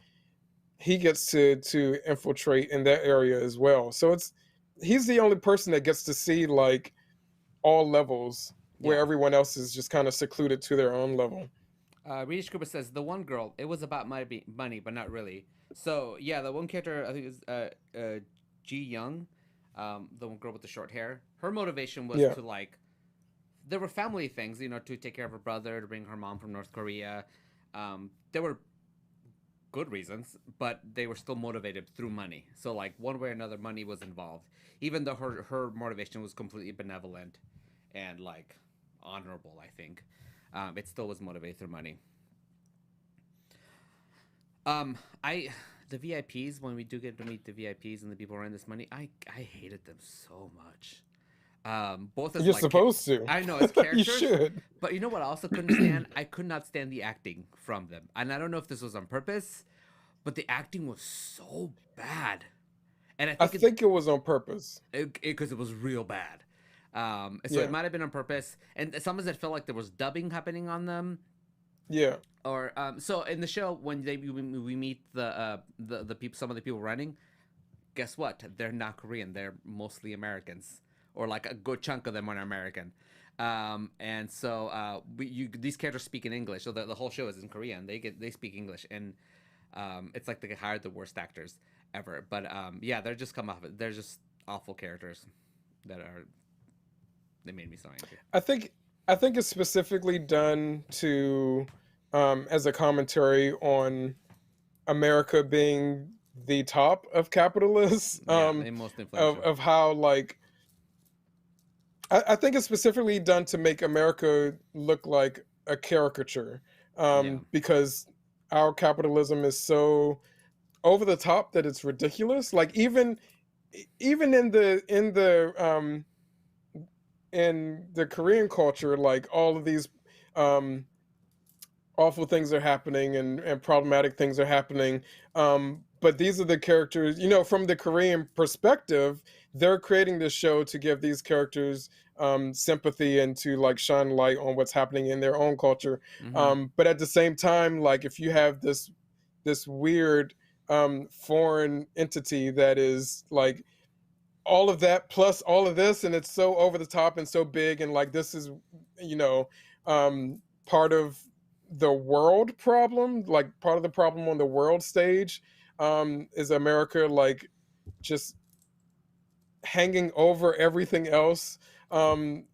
He gets to infiltrate in that area as well. So he's the only person that gets to see like all levels, where everyone else is just kind of secluded to their own level. Reedy Scuba says the one girl, it was about money, but not really. So yeah, the one character, I think is Ji Young, the one girl with the short hair. Her motivation was to like, there were family things, to take care of her brother, to bring her mom from North Korea. There were good reasons, but they were still motivated through money. So like one way or another, money was involved, even though her motivation was completely benevolent and like honorable. I think it still was motivated through money. The VIPs, when we do get to meet the VIPs and the people who earn this money, I hated them so much. Both as You're like, supposed to. I know, as characters. You should. But you know what I also couldn't stand? I could not stand the acting from them. And I don't know if this was on purpose, but the acting was so bad. And I think it was on purpose. Because it was real bad. So it might have been on purpose. And sometimes it felt like there was dubbing happening on them. Yeah. Or so in the show, when we meet the people, some of the people running, guess what? They're not Korean. They're mostly Americans, or like a good chunk of them are American. And so these characters speak in English. So the whole show is in Korean. They speak English, and it's like they hired the worst actors ever. But yeah, they're just come off it. They're just awful characters they made me so angry. I think it's specifically done to as a commentary on America being the top of capitalists. Most influential. Of how like I think it's specifically done to make America look like a caricature, because our capitalism is so over the top that it's ridiculous. Like even in the Korean culture, like all of these awful things are happening and problematic things are happening. But these are the characters, from the Korean perspective, they're creating this show to give these characters sympathy and to like shine light on what's happening in their own culture. But at the same time, like if you have this weird foreign entity that is like all of that plus all of this, and it's so over the top and so big, and like this is part of the world problem, like part of the problem on the world stage, is America like just hanging over everything else, and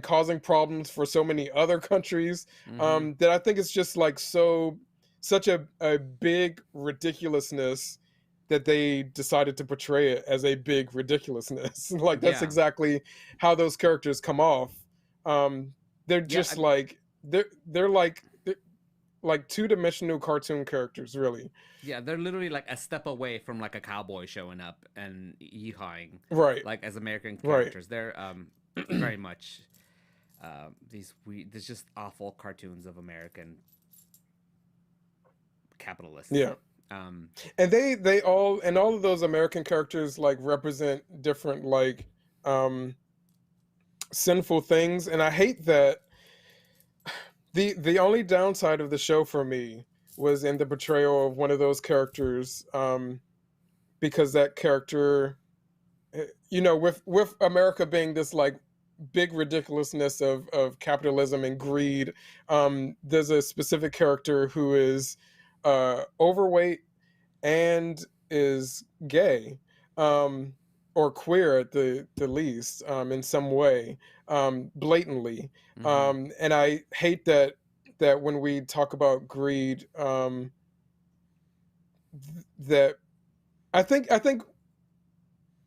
causing problems for so many other countries, that I think it's just like such a big ridiculousness that they decided to portray it as a big ridiculousness. Like that's exactly how those characters come off. They're just they're like two-dimensional cartoon characters, really. Yeah, they're literally like a step away from like a cowboy showing up and yeehawing, right? Like as American characters, they're very much there's just awful cartoons of American capitalists. Yeah. And they all of those American characters like represent different like sinful things, and I hate that. The only downside of the show for me was in the portrayal of one of those characters, because that character, with America being this like big ridiculousness of capitalism and greed. There's a specific character who is overweight and is gay, or queer at the least, in some way, blatantly. And I hate that when we talk about greed, that I think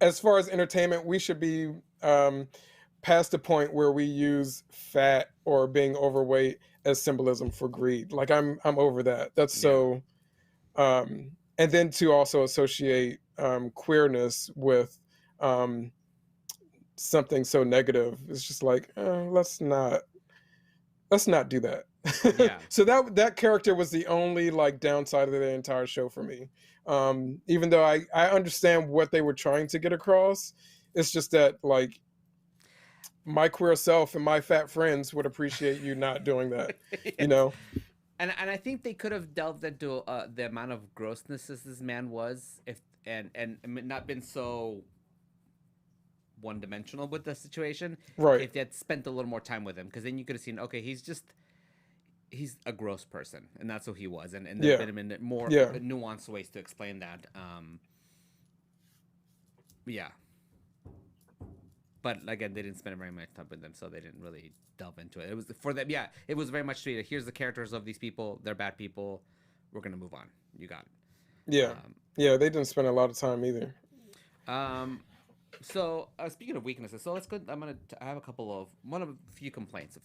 as far as entertainment, we should be past the point where we use fat or being overweight as symbolism for greed. Like I'm over that. That's so. And then to also associate queerness with something so negative, it's just like let's not do that. Yeah. So that character was the only like downside of the entire show for me. Even though I understand what they were trying to get across, it's just that like my queer self and my fat friends would appreciate you not doing that, you know. And I think they could have delved into the amount of grossness this man was, if and not been so one-dimensional with the situation. Right. If they had spent a little more time with him, because then you could have seen, okay, he's a gross person, and that's who he was, and there have been more nuanced ways to explain that. But again, they didn't spend very much time with them, so they didn't really delve into it. It was for them, it was very much treated. Here's the characters of these people. They're bad people. We're gonna move on. You got it. Yeah, they didn't spend a lot of time either. So speaking of weaknesses, so let's go. I have a few complaints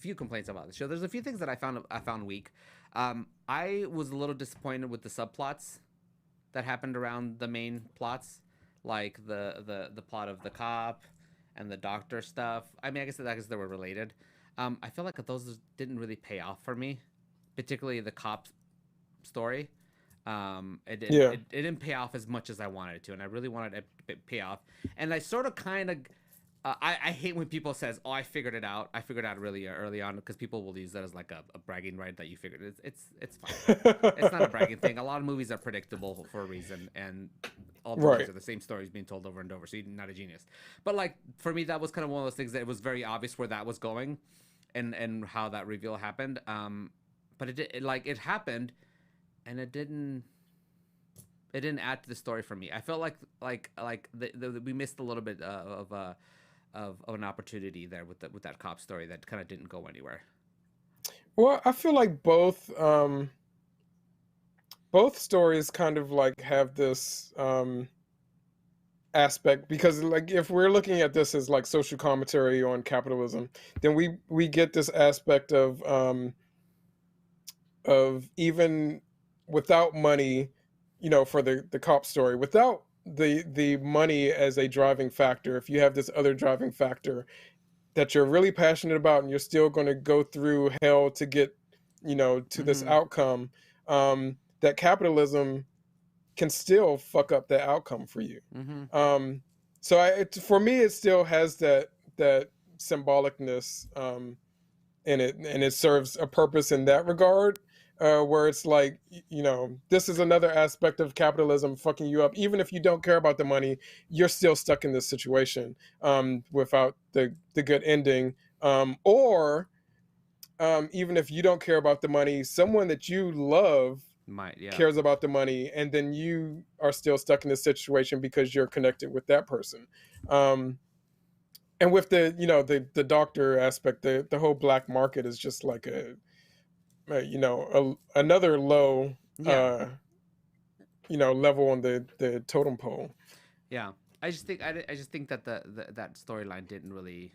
about the show. There's a few things that I found weak. I was a little disappointed with the subplots that happened around the main plots, like the plot of the cop and the doctor stuff. I mean, I guess they were related. I feel like those didn't really pay off for me, particularly the cop story. It didn't pay off as much as I wanted it to, and I really wanted it to pay off. And I sort of kind of, I hate when people says, "Oh, I figured it out." I figured it out really early on, because people will use that as like a bragging right that you figured it. It's fine. It's not a bragging thing. A lot of movies are predictable for a reason, and all movies are the same stories being told over and over. So you're not a genius. But like for me, that was kind of one of those things that it was very obvious where that was going, and how that reveal happened. But it happened. And it didn't add to the story for me. I felt like we missed a little bit of an opportunity there with that cop story that kind of didn't go anywhere. Well, I feel like both stories kind of like have this aspect, because like if we're looking at this as like social commentary on capitalism, then we get this aspect of even without money, you know, for the cop story, without the money as a driving factor, if you have this other driving factor that you're really passionate about and you're still going to go through hell to get, you know, to this outcome, that capitalism can still fuck up the outcome for you. So for me, it still has that symbolicness in it, and it serves a purpose in that regard. Where it's like, you know, this is another aspect of capitalism fucking you up. Even if you don't care about the money, you're still stuck in this situation without the good ending. Or even if you don't care about the money, someone that you love cares about the money, and then you are still stuck in this situation because you're connected with that person. And with the, you know, the doctor aspect, the whole black market is just like another low level on the totem pole. I just think that that storyline didn't really,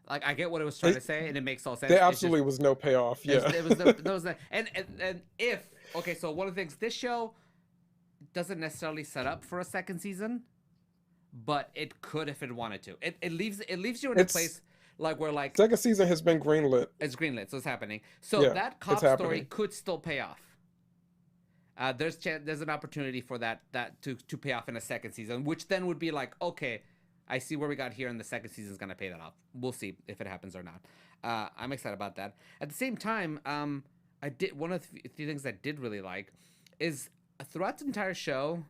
like, I get what it was trying to say, and it makes all sense. There absolutely was no payoff. There was no, and if so one of the things, this show doesn't necessarily set up for a second season, but it could if it wanted to. It leaves you in a place like where like second season has been greenlit. It's greenlit, so it's happening. So that cop story could still pay off. There's an opportunity for that to pay off in a second season, which then would be like, okay, I see where we got here, and the second season is gonna pay that off. We'll see if it happens or not. I'm excited about that. At the same time, I did one of the things I did really like is throughout the entire show,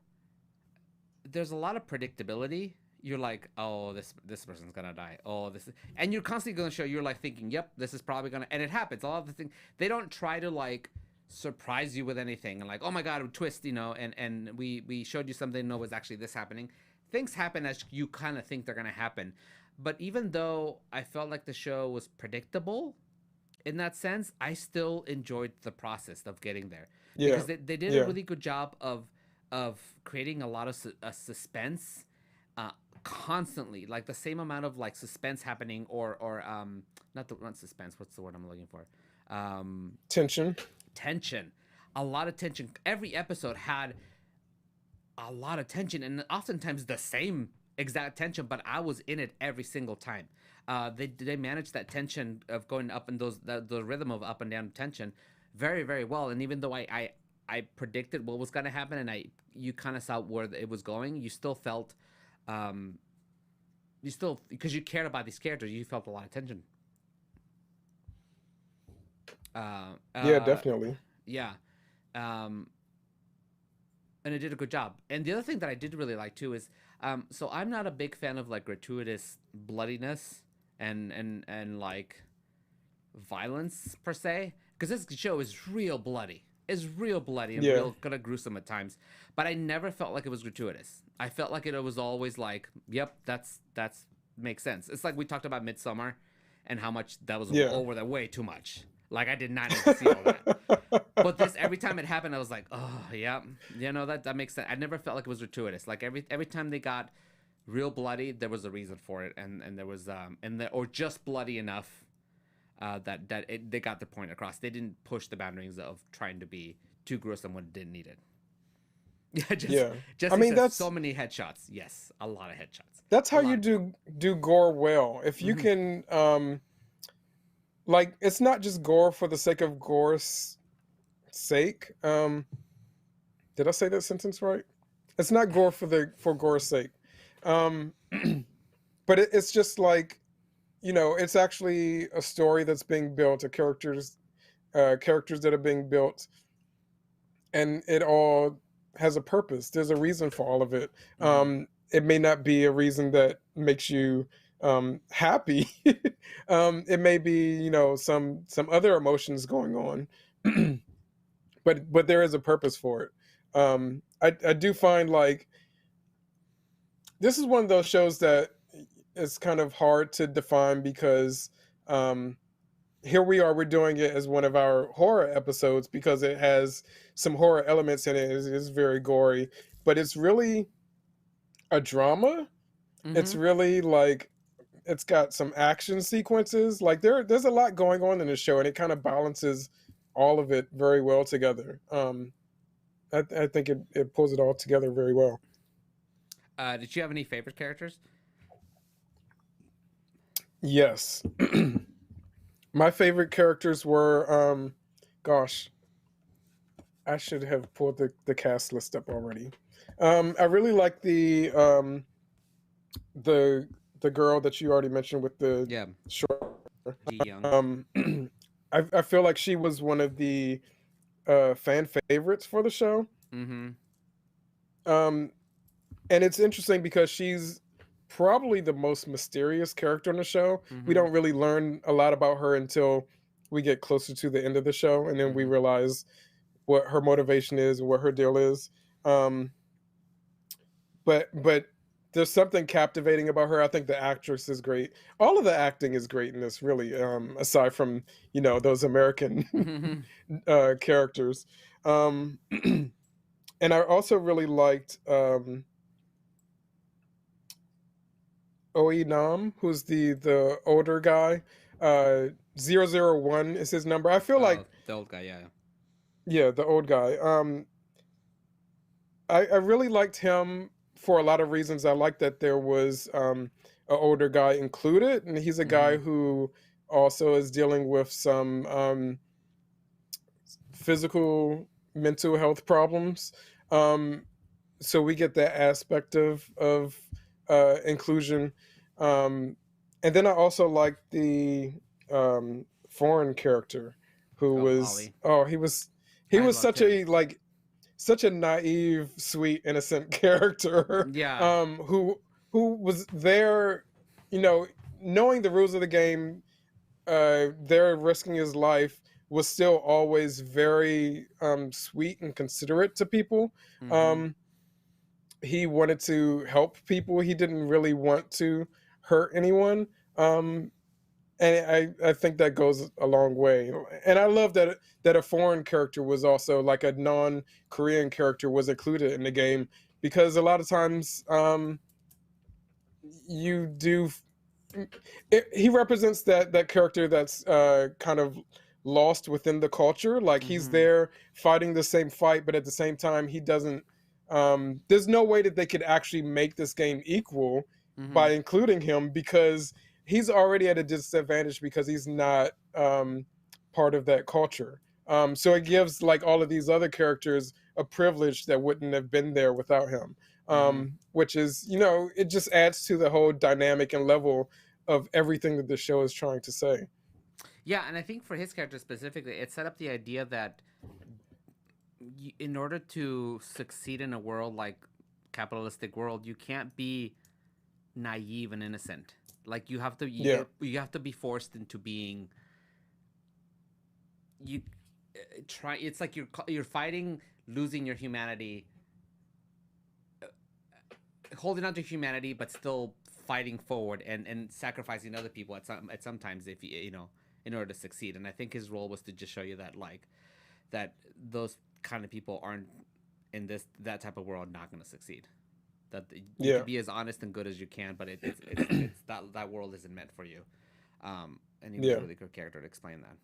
there's a lot of predictability you're like, oh, this person's gonna die. Oh, and you're constantly gonna show. You're like thinking, yep, this is probably gonna, and it happens. A lot of the things they don't try to like surprise you with anything, and like, oh my god, a twist, and we showed you something. No, was actually this happening. Things happen as you kind of think they're gonna happen, but even though I felt like the show was predictable, in that sense, I still enjoyed the process of getting there. Yeah, because they did a really good job of creating a lot of suspense. Constantly, like the same amount of like suspense happening, or not suspense. What's the word I'm looking for? Tension. A lot of tension. Every episode had a lot of tension, and oftentimes the same exact tension, but I was in it every single time. They managed that tension of going up and the rhythm of up and down tension very, very well. And even though I predicted what was going to happen, and you kind of saw where it was going, you still felt. Because you cared about these characters, you felt a lot of tension. Yeah, definitely. Yeah. And it did a good job. And the other thing that I did really like too is, so I'm not a big fan of like gratuitous bloodiness and like violence per se, because this show is real bloody. It's real bloody and real kind of gruesome at times, but I never felt like it was gratuitous. I felt like it was always like, yep, that's makes sense. It's like we talked about Midsommar and how much that was over the way too much. Like I did not need to see all that. But this, every time it happened, I was like, oh yeah, that makes sense. I never felt like it was gratuitous. Like every time they got real bloody, there was a reason for it, and there was or just bloody enough. They got the point across. They didn't push the boundaries of trying to be too gruesome when it didn't need it. I mean, that's so many headshots. Yes, a lot of headshots. That's how you do gore well. If you can, like, it's not just gore for the sake of gore's sake. Did I say that sentence right? It's not gore for gore's sake, but it's just like. It's actually a story that's being built, characters that are being built, and it all has a purpose. There's a reason for all of it. It may not be a reason that makes you happy. It may be, some other emotions going on, but there is a purpose for it. I do find like this is one of those shows that it's kind of hard to define because here we're doing it as one of our horror episodes because it has some horror elements in it. It's very gory, but it's really a drama. It's really like it's got some action sequences. Like there's a lot going on in the show, and it kind of balances all of it very well together. I think it pulls it all together very well. Did you have any favorite characters? Yes. My favorite characters were I should have pulled the cast list up already. I really like the girl that you already mentioned with the short. I feel like she was one of the fan favorites for the show. And it's interesting because she's probably the most mysterious character on the show. We don't really learn a lot about her until we get closer to the end of the show, and then we realize what her motivation is and what her deal is. But there's something captivating about her. I think the actress is great. All of the acting is great in this, really, aside from those American characters. And I also really liked Oi Nam, who's the older guy. 001 is his number. I feel like the old guy, yeah, the old guy. I really liked him for a lot of reasons. I like that there was an older guy included, and he's a guy who also is dealing with some physical, mental health problems. So we get that aspect of inclusion. And then I also liked the foreign character who was Ollie. he was such a naive, sweet, innocent character. Yeah. who was there, knowing the rules of the game, there risking his life, was still always very sweet and considerate to people. He wanted to help people. He didn't really want to hurt anyone. And I think that goes a long way. And I love that a foreign character was also, like, a non-Korean character was included in the game, because a lot of times you do. He represents that character that's kind of lost within the culture. Like, he's there fighting the same fight, but at the same time he doesn't. There's no way that they could actually make this game equal by including him, because he's already at a disadvantage because he's not part of that culture. So it gives, like, all of these other characters a privilege that wouldn't have been there without him. Which is, it just adds to the whole dynamic and level of everything that the show is trying to say. Yeah, and I think for his character specifically, it set up the idea that in order to succeed in a world like capitalistic world, you can't be naive and innocent. Like, you have to you have to be forced into being it's like you're fighting losing your humanity, holding on to humanity, but still fighting forward and sacrificing other people at sometimes, if in order to succeed. And I think his role was to just show you that, like, that those kind of people aren't in that type of world not going to succeed. That you can be as honest and good as you can, but it's that world isn't meant for you. And he was a really good character to explain that.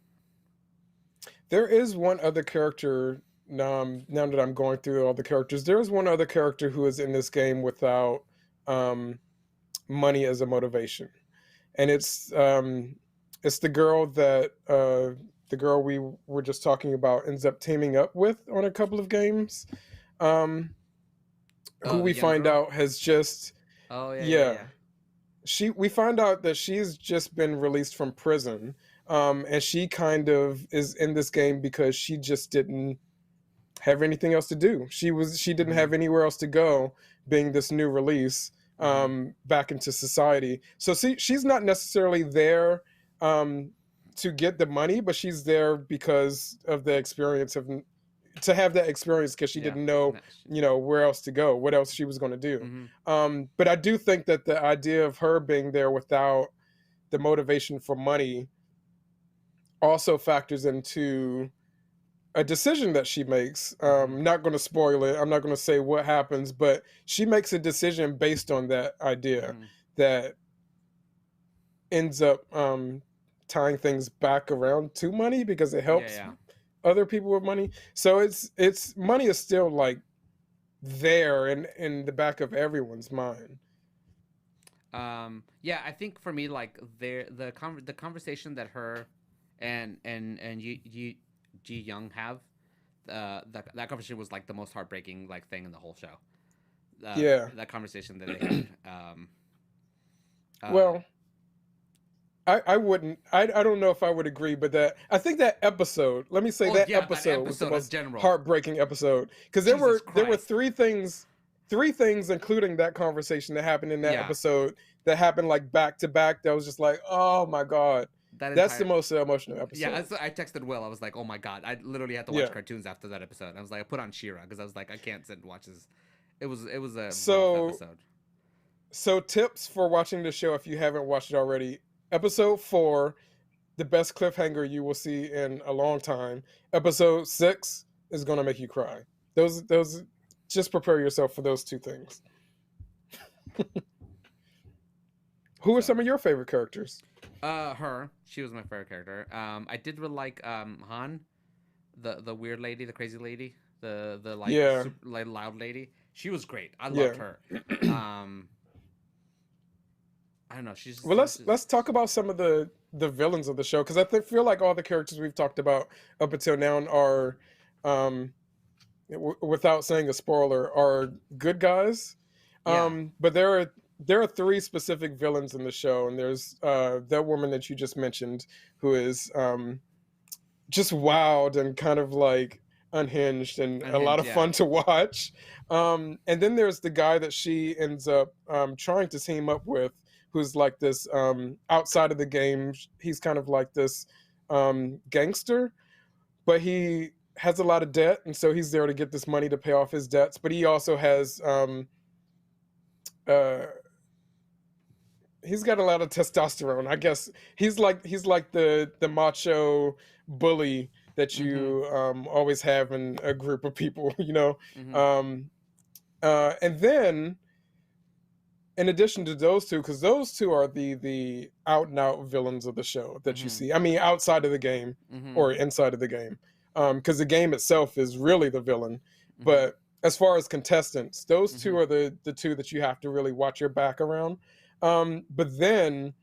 There is one other character, now that I'm going through all the characters, there is one other character who is in this game without money as a motivation. And it's the girl that the girl we were just talking about ends up teaming up with on a couple of games. Who we find out has just we find out that she's just been released from prison, and she kind of is in this game because she just didn't have anything else to do. She didn't have anywhere else to go, being this new release back into society. So she's not necessarily there to get the money, but she's there because of the experience to have that experience, because she didn't know, where else to go, what else she was going to do. But I do think that the idea of her being there without the motivation for money also factors into a decision that she makes. Not going to spoil it. I'm not going to say what happens, but she makes a decision based on that idea that ends up tying things back around to money, because it helps other people with money. So it's money is still, like, there in the back of everyone's mind. I think for me, like, the conversation that her and Ji Young have, that conversation was, like, the most heartbreaking, like, thing in the whole show. That conversation that they had. Well, I wouldn't. I don't know if I would agree, but I think that episode. Let me say that episode was the most heartbreaking episode, because there were three things, including that conversation that happened in that episode, that happened, like, back to back. That was just like, oh my god, that's the most emotional episode. Yeah, I texted Will. I was like, oh my god, I literally had to watch cartoons after that episode. I was like, I put on She-Ra because I was like, I can't sit and watch this. It was a rough episode. So tips for watching the show if you haven't watched it already. Episode 4, the best cliffhanger you will see in a long time. Episode 6 is going to make you cry. Those, just prepare yourself for those two things. Who are some of your favorite characters? Her. She was my favorite character. I did really like Han, the weird lady, the crazy lady, the super, like, loud lady. She was great. I loved her. I don't know. Let's talk about some of the villains of the show, because I feel like all the characters we've talked about up until now are, without saying a spoiler, are good guys. But there are 3 specific villains in the show, and there's that woman that you just mentioned, who is just wild and kind of, like, unhinged and a lot of Unhinged, fun to watch. And then there's the guy that she ends up trying to team up with, who's like this outside of the game. He's kind of like this gangster, but he has a lot of debt, and so he's there to get this money to pay off his debts. But he also has he's got a lot of testosterone. I guess he's like the macho bully that you always have in a group of people, you know. And then, in addition to those two, because those two are the out and out villains of the show that you see. I mean, outside of the game or inside of the game, because the game itself is really the villain. But as far as contestants, those two are the two that you have to really watch your back around. But then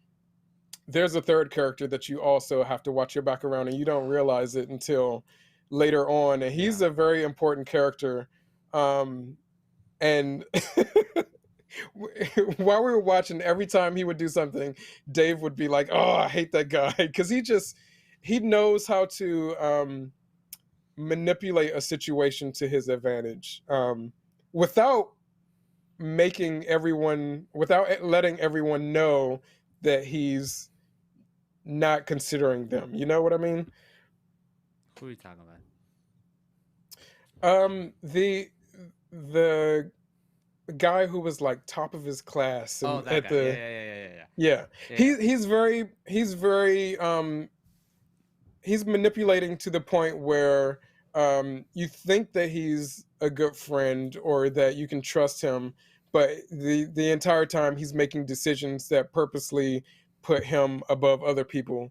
there's a third character that you also have to watch your back around, and you don't realize it until later on. And he's a very important character. And while we were watching, every time he would do something, Dave would be like, "Oh, I hate that guy," because he knows how to manipulate a situation to his advantage, without letting everyone know that he's not considering them. You know what I mean? Who are you talking about? The guy who was like top of his class. And that guy. Yeah. He's very he's manipulating to the point where you think that he's a good friend or that you can trust him, but the entire time he's making decisions that purposely put him above other people,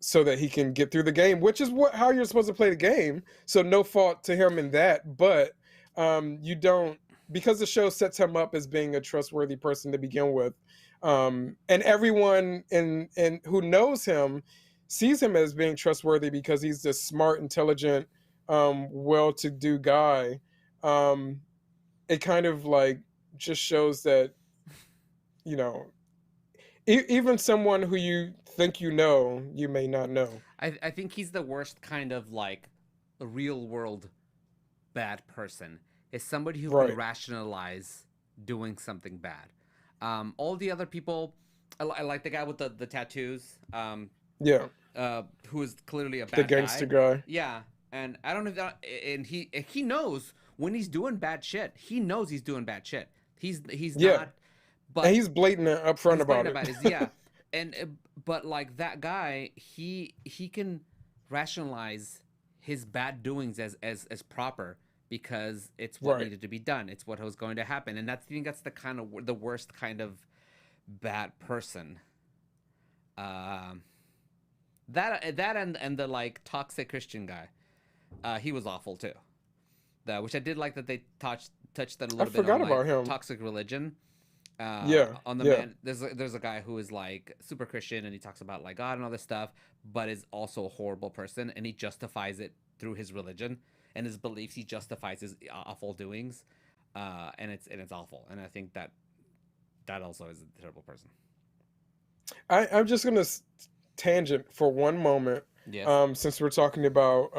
so that he can get through the game, which is how you're supposed to play the game. So no fault to him in that, but you don't, because the show sets him up as being a trustworthy person to begin with, and everyone in who knows him sees him as being trustworthy because he's this smart, intelligent, well-to-do guy. It kind of like just shows that, you know, even someone who you think you know, you may not know. I think he's the worst kind of like a real world bad person. Is somebody who can rationalize doing something bad. All the other people, I like the guy with the tattoos. Who is clearly a bad guy. The gangster guy. Yeah, and I don't know if that, and he knows when he's doing bad shit. He knows he's doing bad shit. He's not. But and he's blatant upfront about it. But like that guy, he can rationalize his bad doings as proper because it's what needed to be done. It's what was going to happen, and I think that's the kind of the worst kind of bad person. That and the like toxic Christian guy, he was awful too. Which I did like that they touched that a little bit. I forgot about him. Toxic religion. On the man, there's a guy who is like super Christian and he talks about like God and all this stuff, but is also a horrible person, and he justifies it through his religion and his beliefs. He justifies his awful doings, and it's awful. And I think that also is a terrible person. I'm just gonna tangent for one moment. Yes. Since we're talking about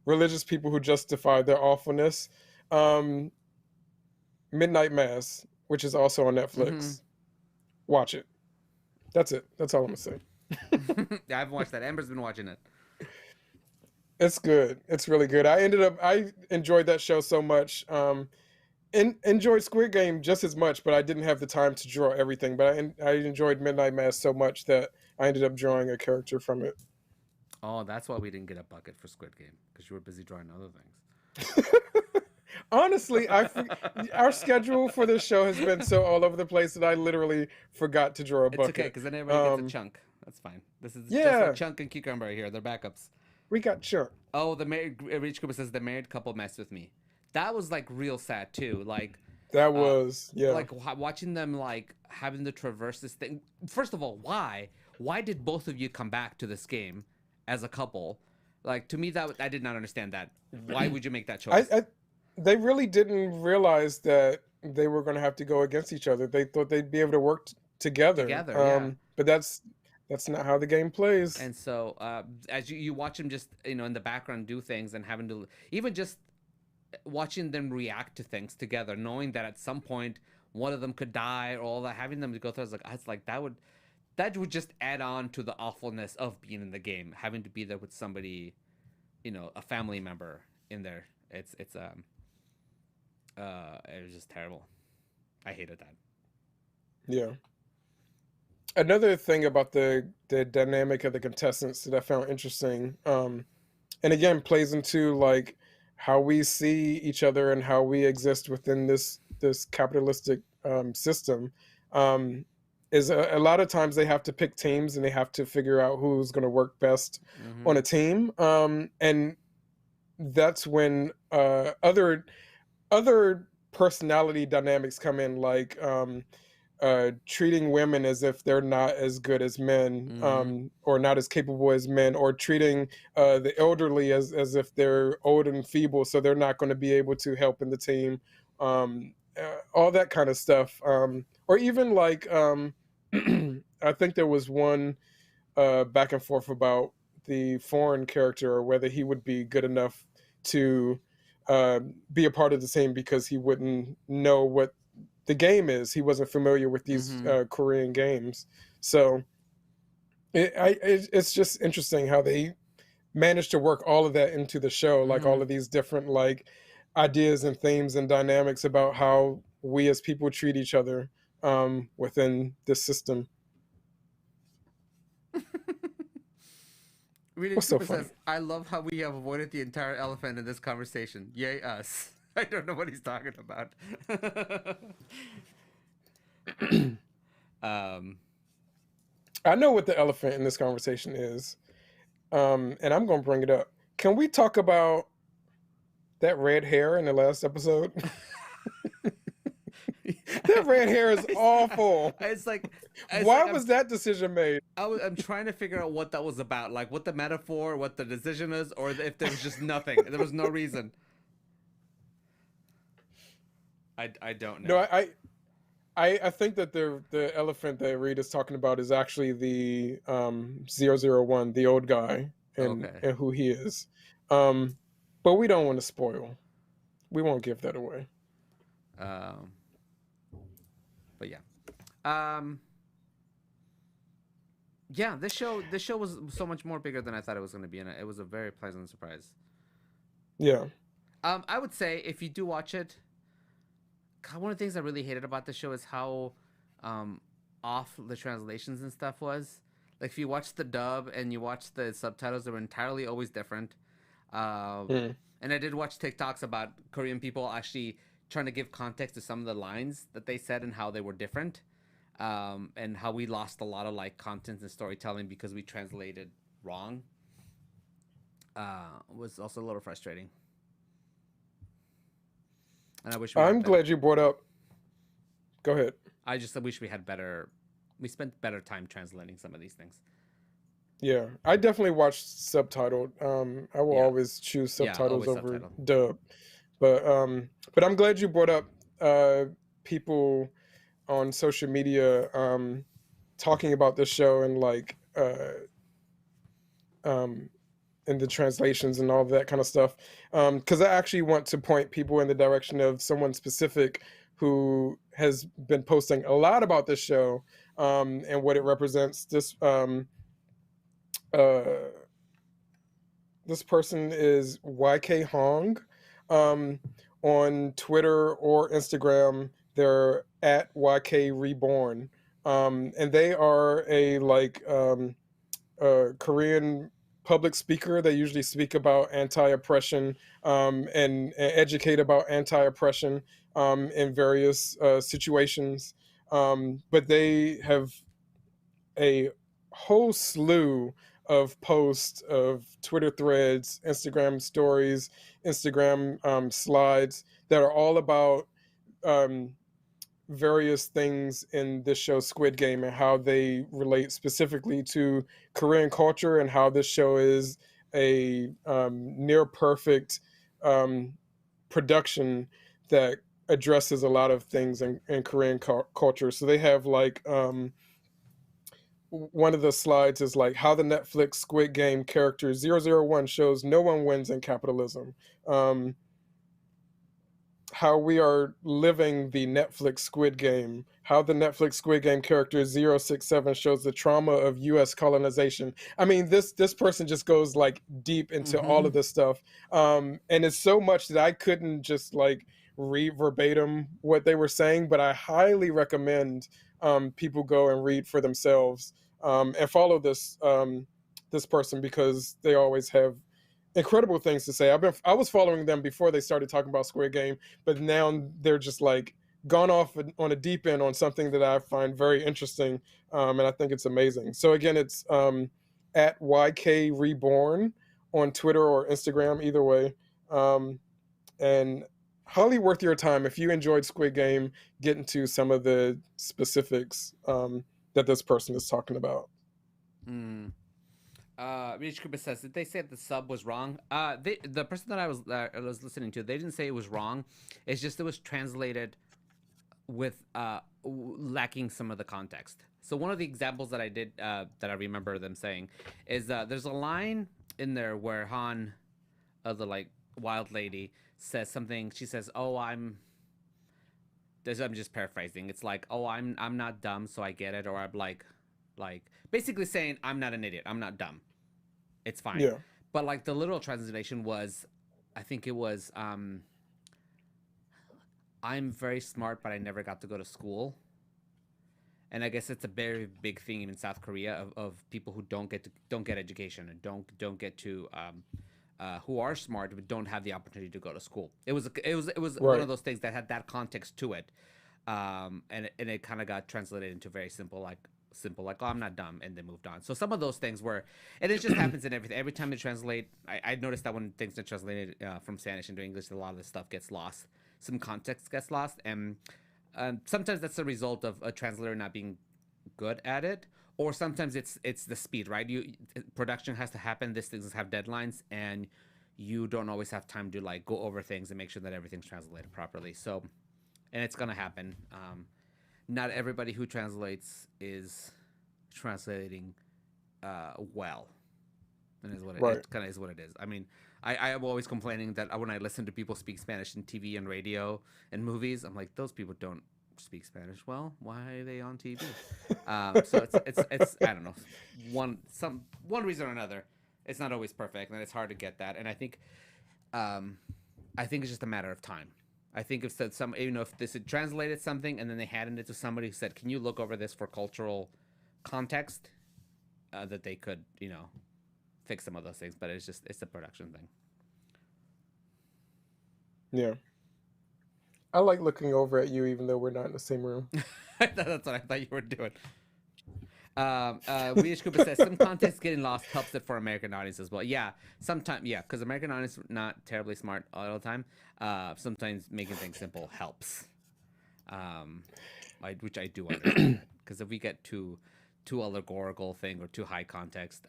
religious people who justify their awfulness. Midnight Mass, which is also on Netflix. Watch it. That's it. That's all I'm gonna say. I haven't watched that. Amber's been watching it. It's good. It's really good. I enjoyed that show so much. And enjoyed Squid Game just as much, but I didn't have the time to draw everything. But I enjoyed Midnight Mass so much that I ended up drawing a character from it. Oh, that's why we didn't get a bucket for Squid Game, because you were busy drawing other things. Honestly, our schedule for this show has been so all over the place that I literally forgot to draw a bucket. It's okay, because then everybody gets a chunk. That's fine. This is just like Chunk and Cucumber here. They're backups. We got Chunk. Oh, the married Rich Cooper says the married couple messed with me. That was like real sad too. Like that was like watching them like having to traverse this thing. First of all, why did both of you come back to this game as a couple? Like, to me, that I did not understand that. Why would you make that choice? They really didn't realize that they were going to have to go against each other. They thought they'd be able to work together. Yeah. But that's That's not how the game plays. And so as you watch them just in the background do things and having to even just watching them react to things together, knowing that at some point one of them could die or all that, having them to go through, it's like that would just add on to the awfulness of being in the game, having to be there with somebody, a family member in there. It was just terrible. I hated that. Yeah. Another thing about the dynamic of the contestants that I found interesting, and again plays into like how we see each other and how we exist within this capitalistic system, is a lot of times they have to pick teams and they have to figure out who's going to work best on a team, and that's when other personality dynamics come in, like treating women as if they're not as good as men, or not as capable as men, or treating the elderly as if they're old and feeble, so they're not going to be able to help in the team, all that kind of stuff, or even like I think there was one back and forth about the foreign character, or whether he would be good enough to be a part of the team because he wouldn't know what the game is. He wasn't familiar with these Korean games. So it's just interesting how they managed to work all of that into the show, like all of these different like ideas and themes and dynamics about how we as people treat each other within this system. Really, What's so funny? says, I love how we have avoided the entire elephant in this conversation. Yay us. I don't know what he's talking about. I know what the elephant in this conversation is, and I'm going to bring it up. Can we talk about that red hair in the last episode? That red hair is awful. Why was that decision made? I'm trying to figure out what that was about, like what the metaphor, what the decision is, or if there was just nothing. There was no reason. I don't know. No, I think that the elephant that Reed is talking about is actually the 001, the old guy, and who he is. But we don't want to spoil. We won't give that away. But yeah. Yeah, this show was so much more bigger than I thought it was going to be, and it was a very pleasant surprise. Yeah. I would say if you do watch it, one of the things I really hated about the show is how off the translations and stuff was. Like if you watch the dub and you watch the subtitles, they were entirely always different. And I did watch TikToks about Korean people actually trying to give context to some of the lines that they said and how they were different, and how we lost a lot of like content and storytelling because we translated wrong. Was also a little frustrating. And I wish I'm glad you brought up. Go ahead. I just wish we had better. We spent better time translating some of these things. Yeah, I definitely watched subtitled. I will always choose subtitles over dub. But I'm glad you brought up people on social media talking about this show and like in the translations and all of that kind of stuff. Because I actually want to point people in the direction of someone specific who has been posting a lot about this show and what it represents. This person is YK Hong. On Twitter or Instagram, they're at YK Reborn. And they are a Korean public speaker. They usually speak about anti-oppression and educate about anti-oppression in various situations. But they have a whole slew of posts, of Twitter threads, Instagram stories, Instagram slides that are all about various things in this show Squid Game and how they relate specifically to Korean culture and how this show is a near perfect production that addresses a lot of things in Korean culture. So they have like one of the slides is like how the Netflix Squid Game character 001 shows no one wins in capitalism. How we are living the Netflix Squid Game, how the Netflix Squid Game character 067 shows the trauma of US colonization. I mean, this person just goes like deep into all of this stuff. And it's so much that I couldn't just like read verbatim what they were saying, but I highly recommend people go and read for themselves and follow this this person because they always have incredible things to say. I was following them before they started talking about Squid Game, but now they're just like gone off on a deep end on something that I find very interesting, and I think it's amazing. So again, it's at YK Reborn on Twitter or Instagram, either way, and highly worth your time if you enjoyed Squid Game. Get into some of the specifics that this person is talking about. Rich Cooper says, did they say the sub was wrong? The person that I was listening to, they didn't say it was wrong. It's just it was translated with lacking some of the context. So one of the examples that I did that I remember them saying is there's a line in there where Han, the like wild lady, says something. She says, "Oh, I'm just paraphrasing. It's like, oh, I'm not dumb, so I get it," or I'm like basically saying I'm not an idiot, I'm not dumb, it's fine. Yeah. But like the literal translation was, I think it was I'm very smart, but I never got to go to school. And I guess it's a very big thing in South Korea of people who don't get education and don't get to who are smart but don't have the opportunity to go to school. It was right. One of those things that had that context to it, and it kind of got translated into very simple like, oh, I'm not dumb, and they moved on. So some of those things were, and it just happens in everything. Every time they translate, I noticed that when things are translated from Spanish into English, a lot of the stuff gets lost. Some context gets lost, and sometimes that's the result of a translator not being good at it, or sometimes it's the speed, right? Production has to happen. These things have deadlines, and you don't always have time to like go over things and make sure that everything's translated properly. So, and it's gonna happen. Not everybody who translates is translating well. And is what it kind of is what it is. I mean, I am always complaining that when I listen to people speak Spanish in TV and radio and movies, I'm like, those people don't speak Spanish well. Why are they on TV? So it's I don't know, one reason or another. It's not always perfect, and it's hard to get that. And I think it's just a matter of time. I think if if this had translated something and then they handed it to somebody who said, "Can you look over this for cultural context?" That they could, fix some of those things. But it's a production thing. Yeah, I like looking over at you, even though we're not in the same room. That's what I thought you were doing. Weedish Cooper says some context getting lost helps it for American audience as well. Yeah, sometimes, because American audience not terribly smart all the time. Sometimes making things simple helps, which I do understand. Because if we get too allegorical thing or too high context,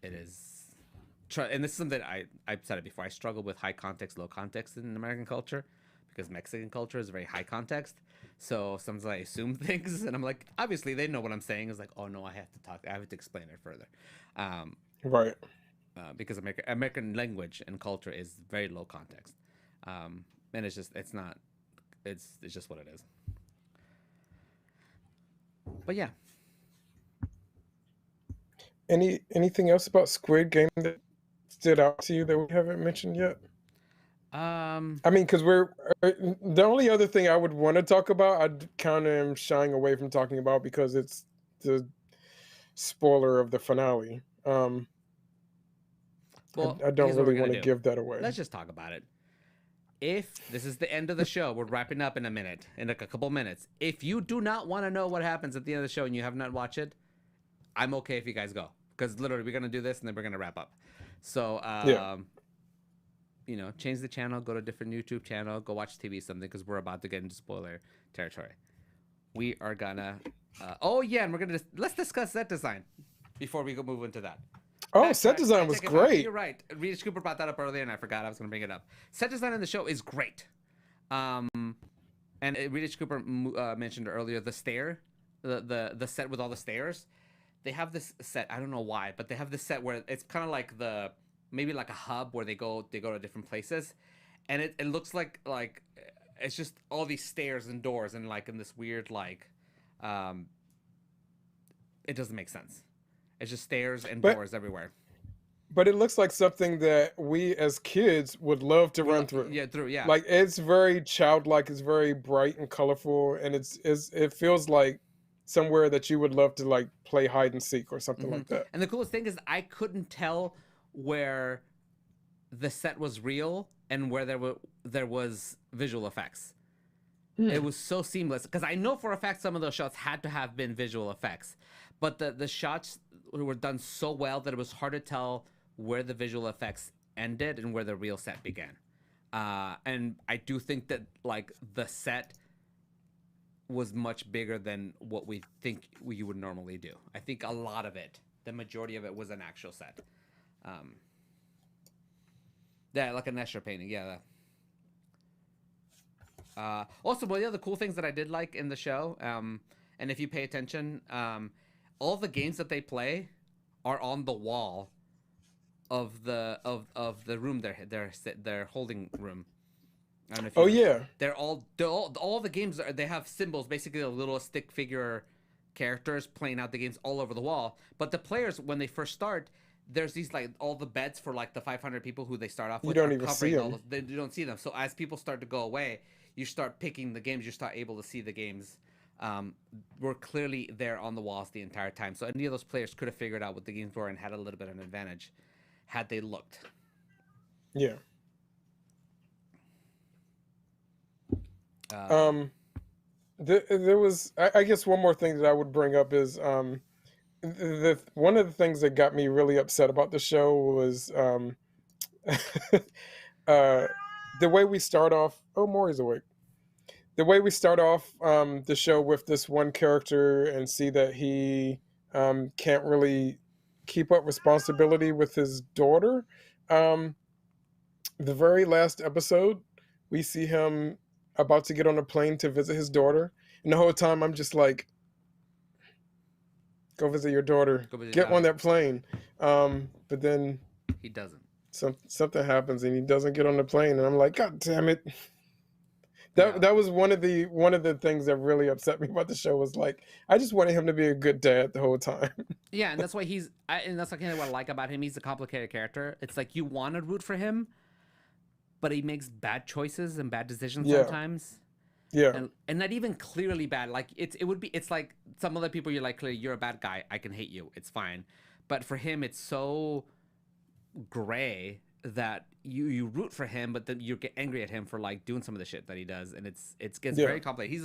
it is. And this is something I've said it before. I struggle with high context, low context in American culture because Mexican culture is very high context. So sometimes I assume things, and I'm like, obviously they know what I'm saying. It's like, oh no, I have to explain it further, right? Because American language and culture is very low context, and it's just what it is. But yeah. Anything else about Squid Game that stood out to you that we haven't mentioned yet? I mean, because the only other thing I would want to talk about, I kind of am shying away from talking about because it's the spoiler of the finale. Well, I don't really want to give that away. Let's just talk about it. If this is the end of the show, we're wrapping up in a minute, in like a couple minutes. If you do not want to know what happens at the end of the show and you have not watched it, I'm okay if you guys go, because literally we're gonna do this and then we're gonna wrap up. So change the channel, go to a different YouTube channel, go watch TV something, because we're about to get into spoiler territory. We are gonna and we're gonna let's discuss set design before we move into that. Set design was great. You're right. Rita Cooper brought that up earlier and I forgot I was gonna bring it up. Set design in the show is great. And Rita Cooper mentioned earlier the stair, the set with all the stairs. they have this set. I don't know why, but they have this set where it's kind of like maybe like a hub where they go to different places, and it looks like it's just all these stairs and doors and like in this weird it doesn't make sense. It's just stairs and doors everywhere. But it looks like something that we as kids would love to run through. Yeah. Like it's very childlike, it's very bright and colorful, and it feels like somewhere that you would love to like play hide and seek or something like that. And the coolest thing is I couldn't tell where the set was real and where there was visual effects. It was so seamless because I know for a fact some of those shots had to have been visual effects, but the shots were done so well that it was hard to tell where the visual effects ended and where the real set began. And I do think that like the set was much bigger than what we think you would normally do. I think a lot of it, the majority of it, was an actual set. Yeah, like an Escher painting. Yeah. Also, one of the other cool things that I did like in the show, and if you pay attention, all the games that they play are on the wall of the room their holding room. I don't know if you know. Yeah. They're all the games they have symbols, basically the little stick figure characters playing out the games all over the wall. But the players, when they first start, there's these like all the beds for like the 500 people who they start off with. You don't even see them. You don't see them. So as people start to go away, you start picking the games. You start able to see the games. Were clearly there on the walls the entire time. So any of those players could have figured out what the games were and had a little bit of an advantage had they looked. Yeah. There was, I guess, one more thing that I would bring up is one of the things that got me really upset about the show was the way we start off. Oh, Maury's awake. The way we start off the show with this one character and see that he can't really keep up responsibility with his daughter. The very last episode, we see him about to get on a plane to visit his daughter. And the whole time I'm just like, go visit your daughter. Get on that plane. But then he doesn't. Something happens and he doesn't get on the plane. And I'm like, God damn it. That was one of the things that really upset me about the show was like, I just wanted him to be a good dad the whole time. Yeah, and that's why and that's kind of what I like about him. He's a complicated character. It's like you want to root for him, but he makes bad choices and bad decisions sometimes. Yeah. And not even clearly bad. Like it's like some other people you're like, clearly you're a bad guy. I can hate you. It's fine. But for him, it's so gray that you root for him, but then you get angry at him for like doing some of the shit that he does, and it gets very complicated. He's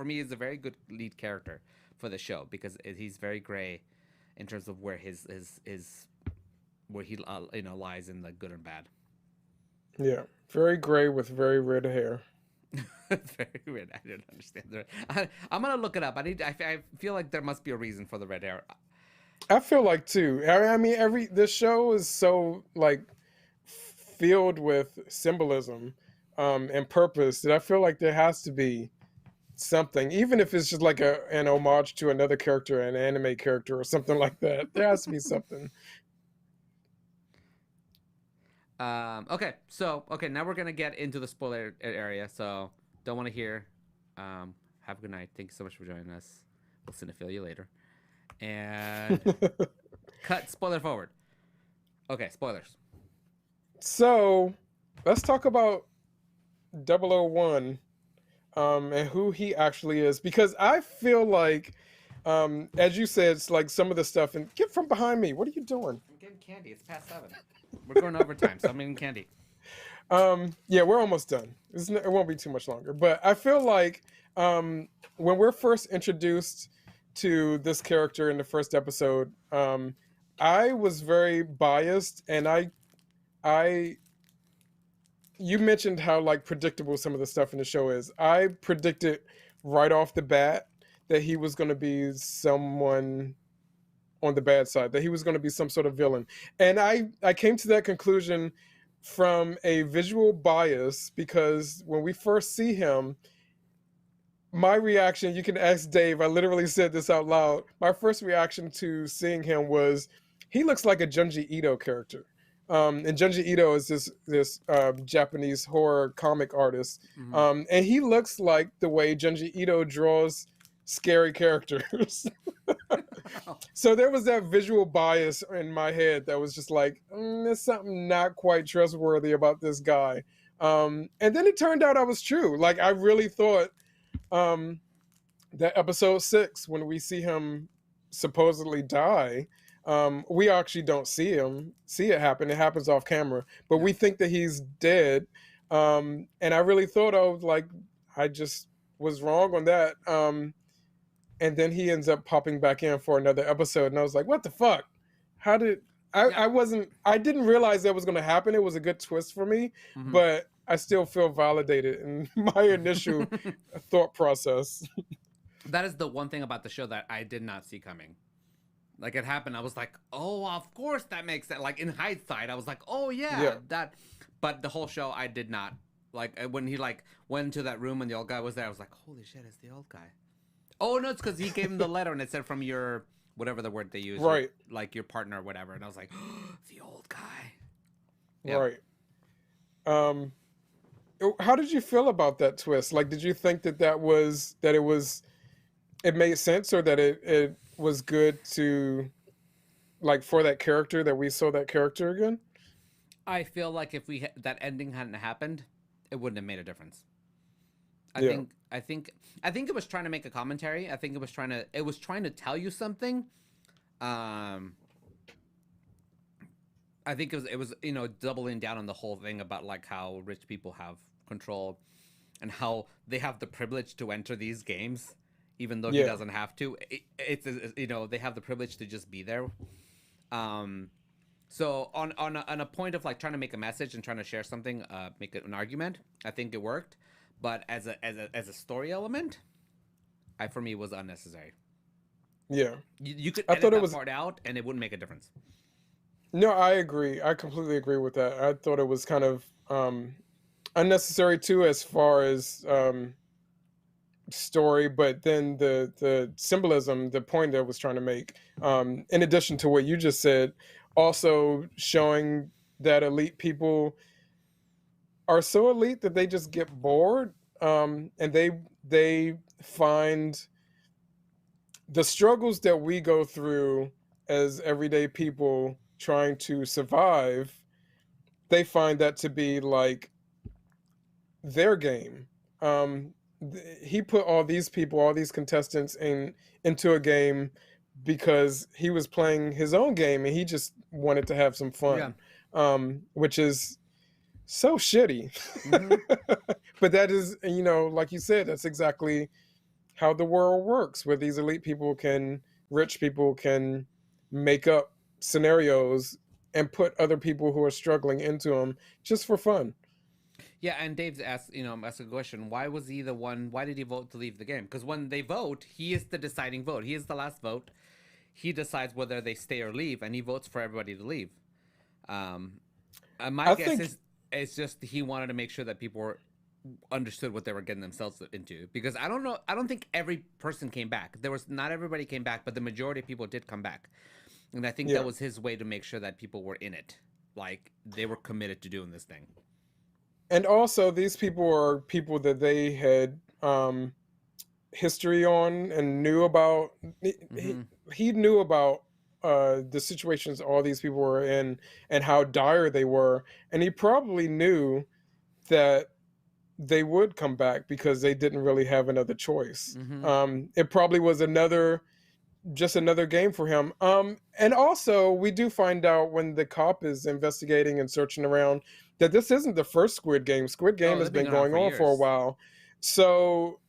he's a very good lead character for the show because he's very gray in terms of where his where he lies in the good and bad. Yeah, very gray with very red hair. Very red. I don't understand that. I'm gonna look it up. I feel like there must be a reason for the red hair. I feel like too. I mean, this show is so like filled with symbolism and purpose that I feel like there has to be something, even if it's just like an homage to another character, an anime character or something like that. There has to be something. Okay, now we're gonna get into the spoiler area, so don't want to hear. Have a good night. Thank you so much for joining us. We'll Cinephilia later. And cut spoiler forward. Okay, spoilers. So let's talk about 001 and who he actually is, because I feel like as you said, it's like some of the stuff, and get from behind me. What are you doing? I'm getting candy. It's past 7. We're going overtime, so I'm eating candy. Yeah, we're almost done. It won't be too much longer. But I feel like when we're first introduced to this character in the first episode, I was very biased, and you mentioned how like predictable some of the stuff in the show is. I predicted right off the bat that he was going to be someone on the bad side, that he was going to be some sort of villain. And I came to that conclusion from a visual bias, because when we first see him, my reaction, you can ask Dave, I literally said this out loud. My first reaction to seeing him was, he looks like a Junji Ito character. And Junji Ito is this Japanese horror comic artist. And he looks like the way Junji Ito draws scary characters. So there was that visual bias in my head that was just like, there's something not quite trustworthy about this guy. And then it turned out I was true. Like, I really thought that episode 6, when we see him supposedly die, we actually don't see it happen. It happens off camera, but we think that he's dead. And I really thought, I just was wrong on that. And then he ends up popping back in for another episode, and I was like, what the fuck? How did I didn't realize that was going to happen. It was a good twist for me, but I still feel validated in my initial thought process. That is the one thing about the show that I did not see coming. Like, it happened, I was like, oh, of course that makes sense. Like, in hindsight, I was like, oh yeah. That. But the whole show, I did not. Like, when he went into that room and the old guy was there, I was like, holy shit, it's the old guy. Oh no, it's because he gave him the letter and it said from your, whatever the word they use, right? Like your partner or whatever. And I was like, oh, the old guy. Yep. Right. How did you feel about that twist? Like, did you think that it made sense, or that it was good to, like, for that character, that we saw that character again? I feel like if that ending hadn't happened, it wouldn't have made a difference. I think it was trying to make a commentary. I think it was trying to tell you something. I think it was doubling down on the whole thing about, like, how rich people have control and how they have the privilege to enter these games even though he doesn't have to. It's they have the privilege to just be there. So on a point of, like, trying to make a message and trying to share something, make it an argument, I think it worked. But as a story element, for me, it was unnecessary. Yeah, you could edit that part out, and it wouldn't make a difference. No, I agree. I completely agree with that. I thought it was kind of unnecessary too, as far as story. But then the symbolism, the point that I was trying to make, in addition to what you just said, also showing that elite people are so elite that they just get bored, and they find the struggles that we go through as everyday people trying to survive. They find that to be like their game. He put all these people, all these contestants into a game because he was playing his own game and he just wanted to have some fun, which is so shitty. But that is, like you said, that's exactly how the world works, where these rich people can make up scenarios and put other people who are struggling into them just for fun. Yeah, and Dave's asked a question. Why did he vote to leave the game? Because when they vote, he is the deciding vote. He is the last vote. He decides whether they stay or leave, and he votes for everybody to leave. My guess is it's just he wanted to make sure that people understood what they were getting themselves into. Because I don't think every person came back. Not everybody came back, but the majority of people did come back. And I think that was his way to make sure that people were in it. Like, they were committed to doing this thing. And also, these people are people that they had history on and knew about. He knew about the situations all these people were in and how dire they were. And he probably knew that they would come back because they didn't really have another choice. It probably was just another game for him. And also, we do find out when the cop is investigating and searching around that this isn't the first Squid Game. Squid Game has been going on for a while. So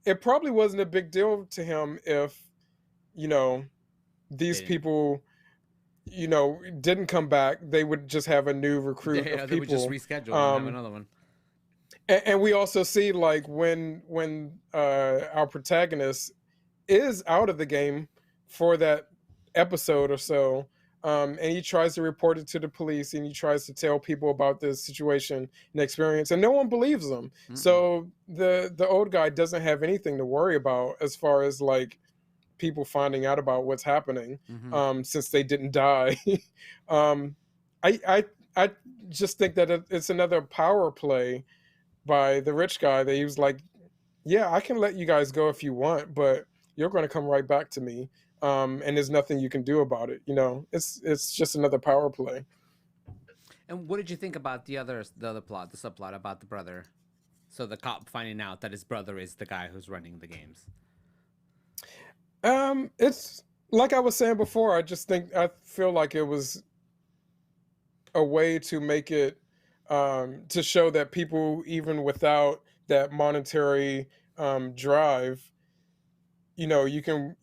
it probably wasn't a big deal to him if, these people, didn't come back. They would just have a new recruit of people. They would just reschedule and have another one. And we also see, like, when our protagonist is out of the game for that episode or so, and he tries to report it to the police, and he tries to tell people about this situation and experience, and no one believes him. So the old guy doesn't have anything to worry about as far as like people finding out about what's happening, since they didn't die. I just think that it's another power play by the rich guy that he was like, yeah, I can let you guys go if you want, but you're going to come right back to me. And there's nothing you can do about it. It's just another power play. And what did you think about the other plot, the subplot about the brother? So the cop finding out that his brother is the guy who's running the games. It's like I was saying before. I feel like it was a way to make it, to show that people, even without that monetary drive, you can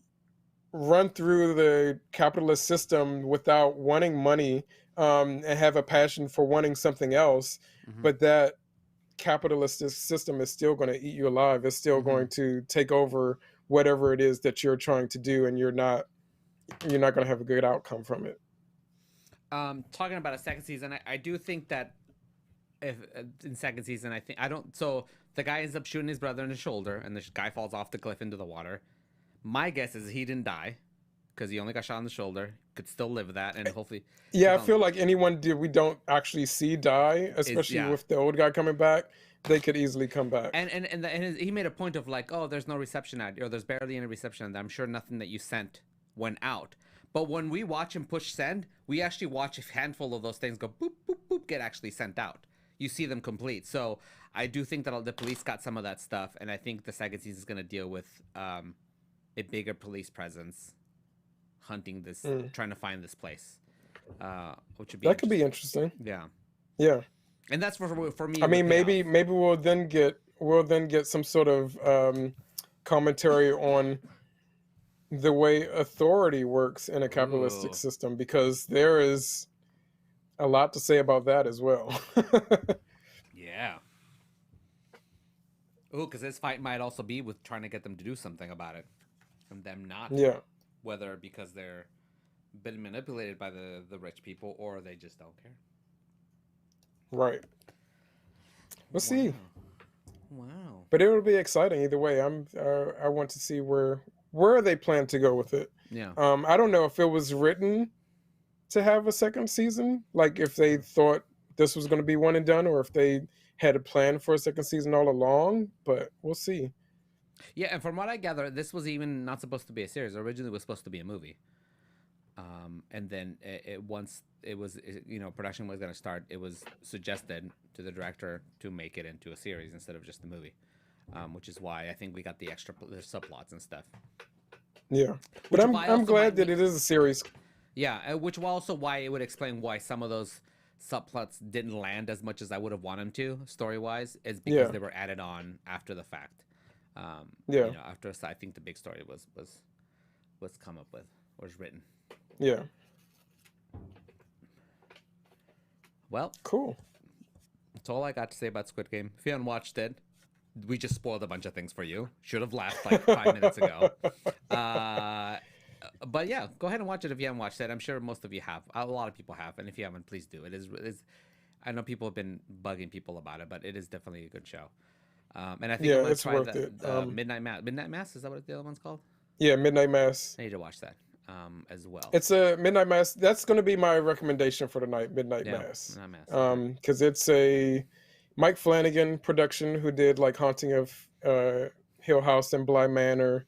run through the capitalist system without wanting money, and have a passion for wanting something else. But that capitalist system is still going to eat you alive. It's still going to take over whatever it is that you're trying to do, and you're not going to have a good outcome from it. Talking about a second season, I do think that if in second season, so the guy ends up shooting his brother in the shoulder, and the guy falls off the cliff into the water. My guess is he didn't die because he only got shot in the shoulder. Could still live with that, and hopefully. Yeah, I feel like anyone we don't actually see die, especially with the old guy coming back, they could easily come back. And he made a point of like, oh, there's no reception at, or there's barely any reception. I'm sure nothing that you sent went out. But when we watch him push send, we actually watch a handful of those things go boop boop boop get actually sent out. You see them complete. So I do think that the police got some of that stuff, and I think the second season is going to deal with a bigger police presence hunting this, trying to find this place, which would be could be interesting. Yeah, and that's for me. I mean, maybe we'll then get some sort of commentary on the way authority works in a capitalistic system, because there is a lot to say about that as well. Yeah. Oh, because this fight might also be with trying to get them to do something about it, and them not. Yeah. Whether because they're been manipulated by the rich people, or they just don't care. Right. We'll see. Wow. But it will be exciting either way. I want to see where they plan to go with it. Yeah. I don't know if it was written to have a second season, like if they thought this was going to be one and done, or if they had a plan for a second season all along, but we'll see. Yeah, and from what I gather, this was even not supposed to be a series. Originally, it was supposed to be a movie. And then once it was, production was going to start, it was suggested to the director to make it into a series instead of just a movie, which is why I think we got the subplots and stuff. Yeah, but I'm glad that it is a series. Yeah, which also why it would explain why some of those subplots didn't land as much as I would have wanted them to, story-wise, is because they were added on after the fact. After I think the big story was come up with, was written. Yeah. Well, cool. That's all I got to say about Squid Game. If you haven't watched it, we just spoiled a bunch of things for you. Should have laughed like 5 minutes ago. But yeah, go ahead and watch it if you haven't watched it. I'm sure most of you have. A lot of people have, and if you haven't, please do. It is. I know people have been bugging people about it, but it is definitely a good show. And I think I'm gonna try worth it. Midnight Mass. Midnight Mass, is that what the other one's called? Yeah, Midnight Mass. I need to watch that as well. It's a Midnight Mass. That's going to be my recommendation for the night. Midnight Mass. Because it's a Mike Flanagan production, who did like Haunting of Hill House and Bly Manor.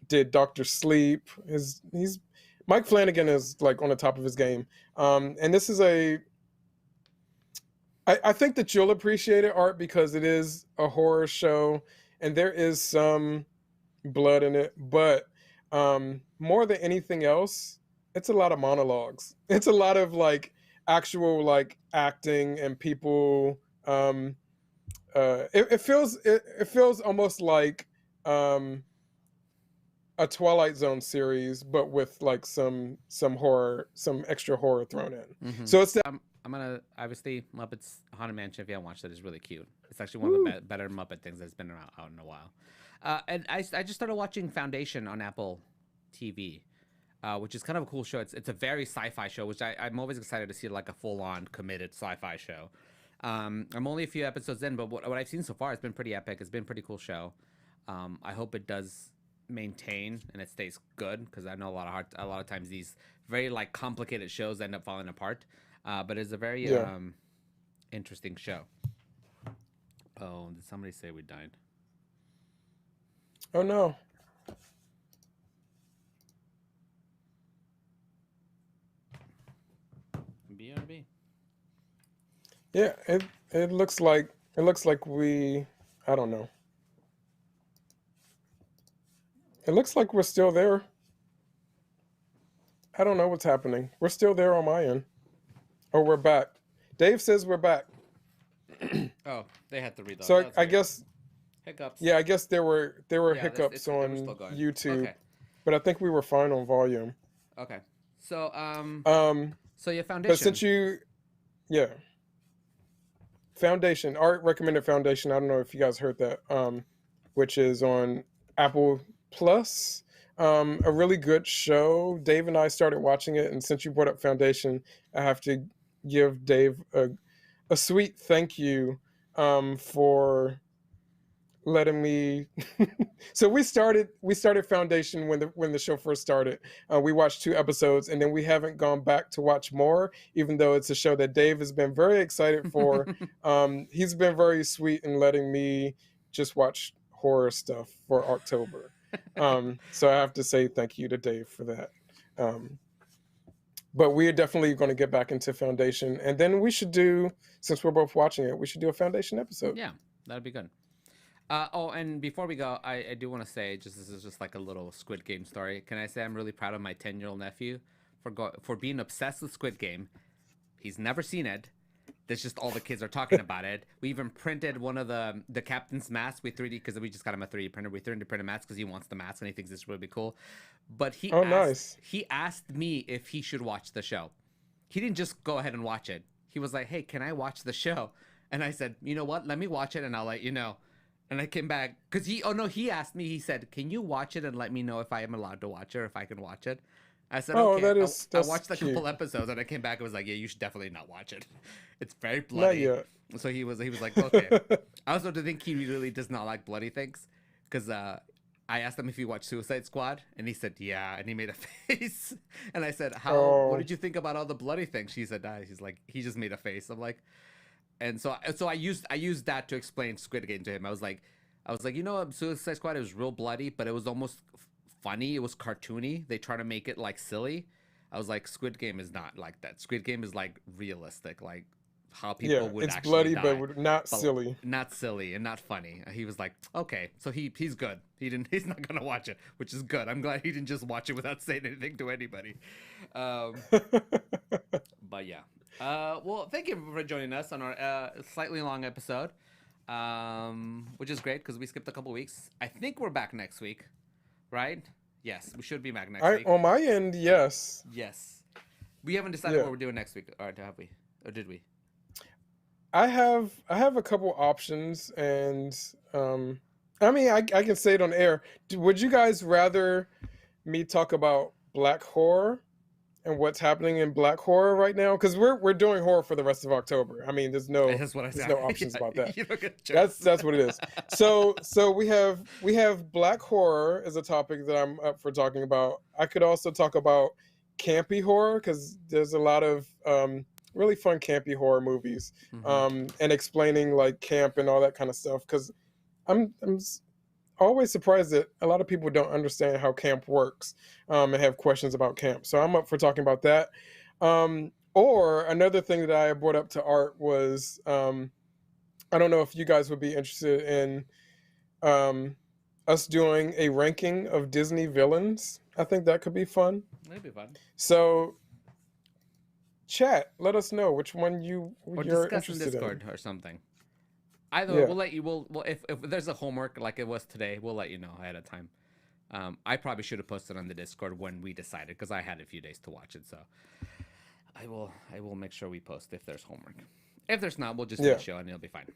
Did Dr. Sleep. He's Mike Flanagan is like on the top of his game. And this is I think that you'll appreciate it, Art, because it is a horror show and there is some blood in it, but more than anything else, it's a lot of monologues. It's a lot of like actual like acting and people. It feels almost like a Twilight Zone series, but with like some horror, some extra horror thrown in. Mm-hmm. So it's that. I'm gonna obviously Muppets Haunted Mansion. If you haven't watched it, is really cute. It's actually one of the better Muppet things that's been out in a while. And I just started watching Foundation on Apple TV. which is kind of a cool show. It's a very sci-fi show, which I'm always excited to see like a full-on committed sci-fi show. I'm only a few episodes in, but what I've seen so far has been pretty epic. It's been a pretty cool show. I hope it does maintain and it stays good, because I know a lot of times these very like complicated shows end up falling apart. But it's a very interesting show. Oh, did somebody say we died? Oh no. BRB. Yeah, it looks like we, I don't know. It looks like we're still there. I don't know what's happening. We're still there on my end. Oh, we're back. Dave says we're back. Oh, they had to read that. So I guess hiccups. Yeah, I guess there were hiccups on YouTube, okay. but I think we were fine on volume. Okay. So so your foundation. But since Foundation, Art recommended Foundation. I don't know if you guys heard that, which is on Apple Plus. A really good show. Dave and I started watching it, and since you brought up Foundation, I have to give Dave a sweet thank you for letting me. So we started Foundation when the show first started. We watched 2 episodes, and then we haven't gone back to watch more, even though it's a show that Dave has been very excited for. He's been very sweet in letting me just watch horror stuff for October. So I have to say thank you to Dave for that. But we are definitely going to get back into Foundation, and then we should do, since we're both watching it, we should do a Foundation episode. Yeah, that'd be good. Oh, and before we go, I do want to say, this is just like a little Squid Game story. Can I say I'm really proud of my 10-year-old nephew for being obsessed with Squid Game. He's never seen it. There's just all the kids are talking about it. We even printed one of the captain's masks. We 3D, because we just got him a 3D printer. We 3D printed masks because he wants the mask and he thinks it's really cool. But he asked me if he should watch the show. He didn't just go ahead and watch it. He was like, hey, can I watch the show? And I said, you know what? Let me watch it and I'll let you know. And I came back because he asked me, he said, can you watch it and let me know if I am allowed to watch it or if I can watch it? I said, okay. I watched a couple episodes and I came back and was like, yeah, you should definitely not watch it. It's very bloody. Not yet. So he was like, okay. I also think he really does not like bloody things, because I asked him if he watched Suicide Squad and he said, yeah. And he made a face. And I said, what did you think about all the bloody things? She said, he's like, he just made a face. I'm like, and so I used that to explain Squid Game to him. I was like, you know, Suicide Squad, it was real bloody, but it was almost funny. It was cartoony. They try to make it like silly. I was like, Squid Game is not like that. Squid Game is like realistic, like how people would actually bloody, die, but not silly. Not silly and not funny. He was like, okay, so he's good. He's not gonna watch it, which is good. I'm glad he didn't just watch it without saying anything to anybody. But yeah. Well, thank you for joining us on our slightly long episode, which is great because we skipped a couple weeks. I think we're back next week, right? Yes, we should be back next week. On my end, yes. Yes. We haven't decided what we're doing next week, or have we? Or did we? I have a couple options, and I mean, I can say it on air. Would you guys rather me talk about Black horror and what's happening in Black horror right now? Because we're doing horror for the rest of October. I mean, there's no options about that. That's what it is. So we have Black horror as a topic that I'm up for talking about. I could also talk about campy horror, because there's a lot of really fun campy horror movies, and explaining like camp and all that kind of stuff, because I'm always surprised that a lot of people don't understand how camp works, and have questions about camp. So I'm up for talking about that. Or another thing that I brought up to Art was, I don't know if you guys would be interested in us doing a ranking of Disney villains. I think that could be fun. That'd be fun. So chat, let us know which one you're discuss interested in Discord or something. Either we'll let you. We'll if there's a homework like it was today, we'll let you know ahead of time. I probably should have posted on the Discord when we decided, because I had a few days to watch it. So I will make sure we post if there's homework. If there's not, we'll just do a show and it'll be fine.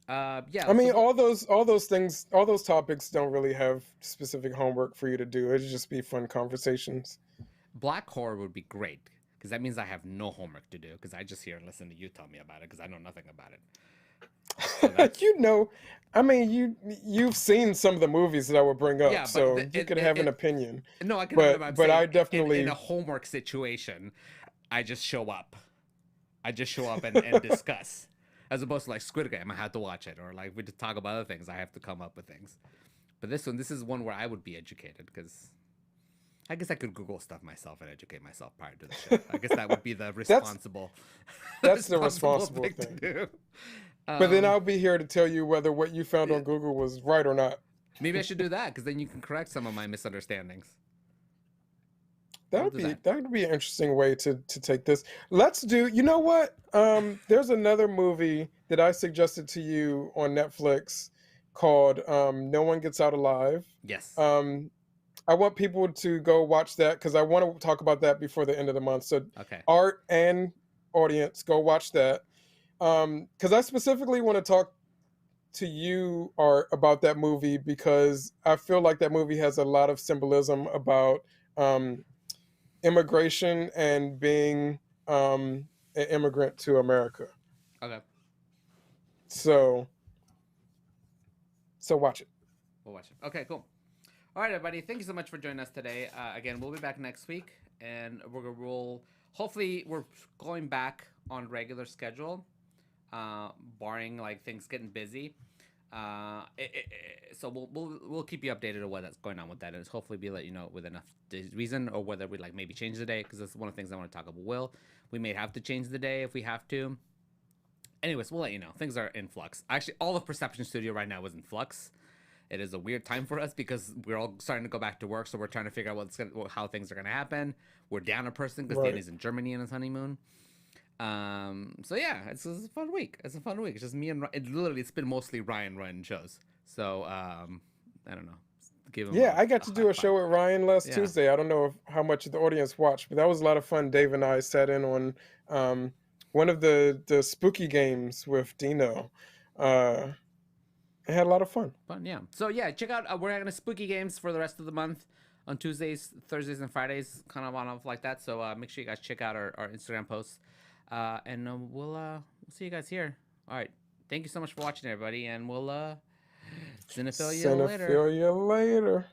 I mean, all those things, all those topics don't really have specific homework for you to do. It'll just be fun conversations. Black horror would be great because that means I have no homework to do because I just hear and listen to you tell me about it because I know nothing about it. So You know, I mean, you've seen some of the movies that I would bring up, Yeah, but so you could have an opinion. No, I can. But I'm but saying I definitely in a homework situation, I just show up. And discuss, as opposed to like Squid Game. I have to watch it, or like we just talk about other things. I have to come up with things. But this is one where I would be educated because I guess I could Google stuff myself and educate myself prior to the show. I guess that would be the responsible. That's the responsible thing to do. But then I'll be here to tell you whether what you found on Google was right or not. Maybe I should do that because then you can correct some of my misunderstandings. That would be an interesting way to take this. Let's do. You know what? There's another movie that I suggested to you on Netflix called No One Gets Out Alive. Yes. I want people to go watch that because I want to talk about that before the end of the month. So, okay. Art and audience, go watch that. Because I specifically want to talk to you, Art, about that movie because I feel like that movie has a lot of symbolism about immigration and being an immigrant to America. Okay. So watch it. We'll watch it. Okay, cool. All right, everybody. Thank you so much for joining us today. Again, we'll be back next week, and hopefully, we're going back on regular schedule, barring like things getting busy. So we'll keep you updated on what's going on with that, and hopefully we let you know with enough reason, or whether we like maybe change the day because that's one of the things I want to talk about. We may have to change the day if we have to. Anyways, we'll let you know. Things are in flux. Actually, all of Perception Studio right now is in flux. It is a weird time for us because we're all starting to go back to work, so we're trying to figure out how things are going to happen. We're down a person because Danny's in Germany on his honeymoon. So yeah, it's a fun week. It's just me and it's been mostly Ryan running shows. So I don't know. Give him I got to do a show with Ryan last Tuesday. I don't know how much of the audience watched, but that was a lot of fun. Dave and I sat in on one of the spooky games with Dino. I had a lot of fun. Yeah. So yeah, check out we're having spooky games for the rest of the month on Tuesdays, Thursdays, and Fridays, kind of on off like that. So make sure you guys check out our Instagram posts, and we'll see you guys here. All right. Thank you so much for watching, everybody, and we'll Cinephilia later. Cinephilia later.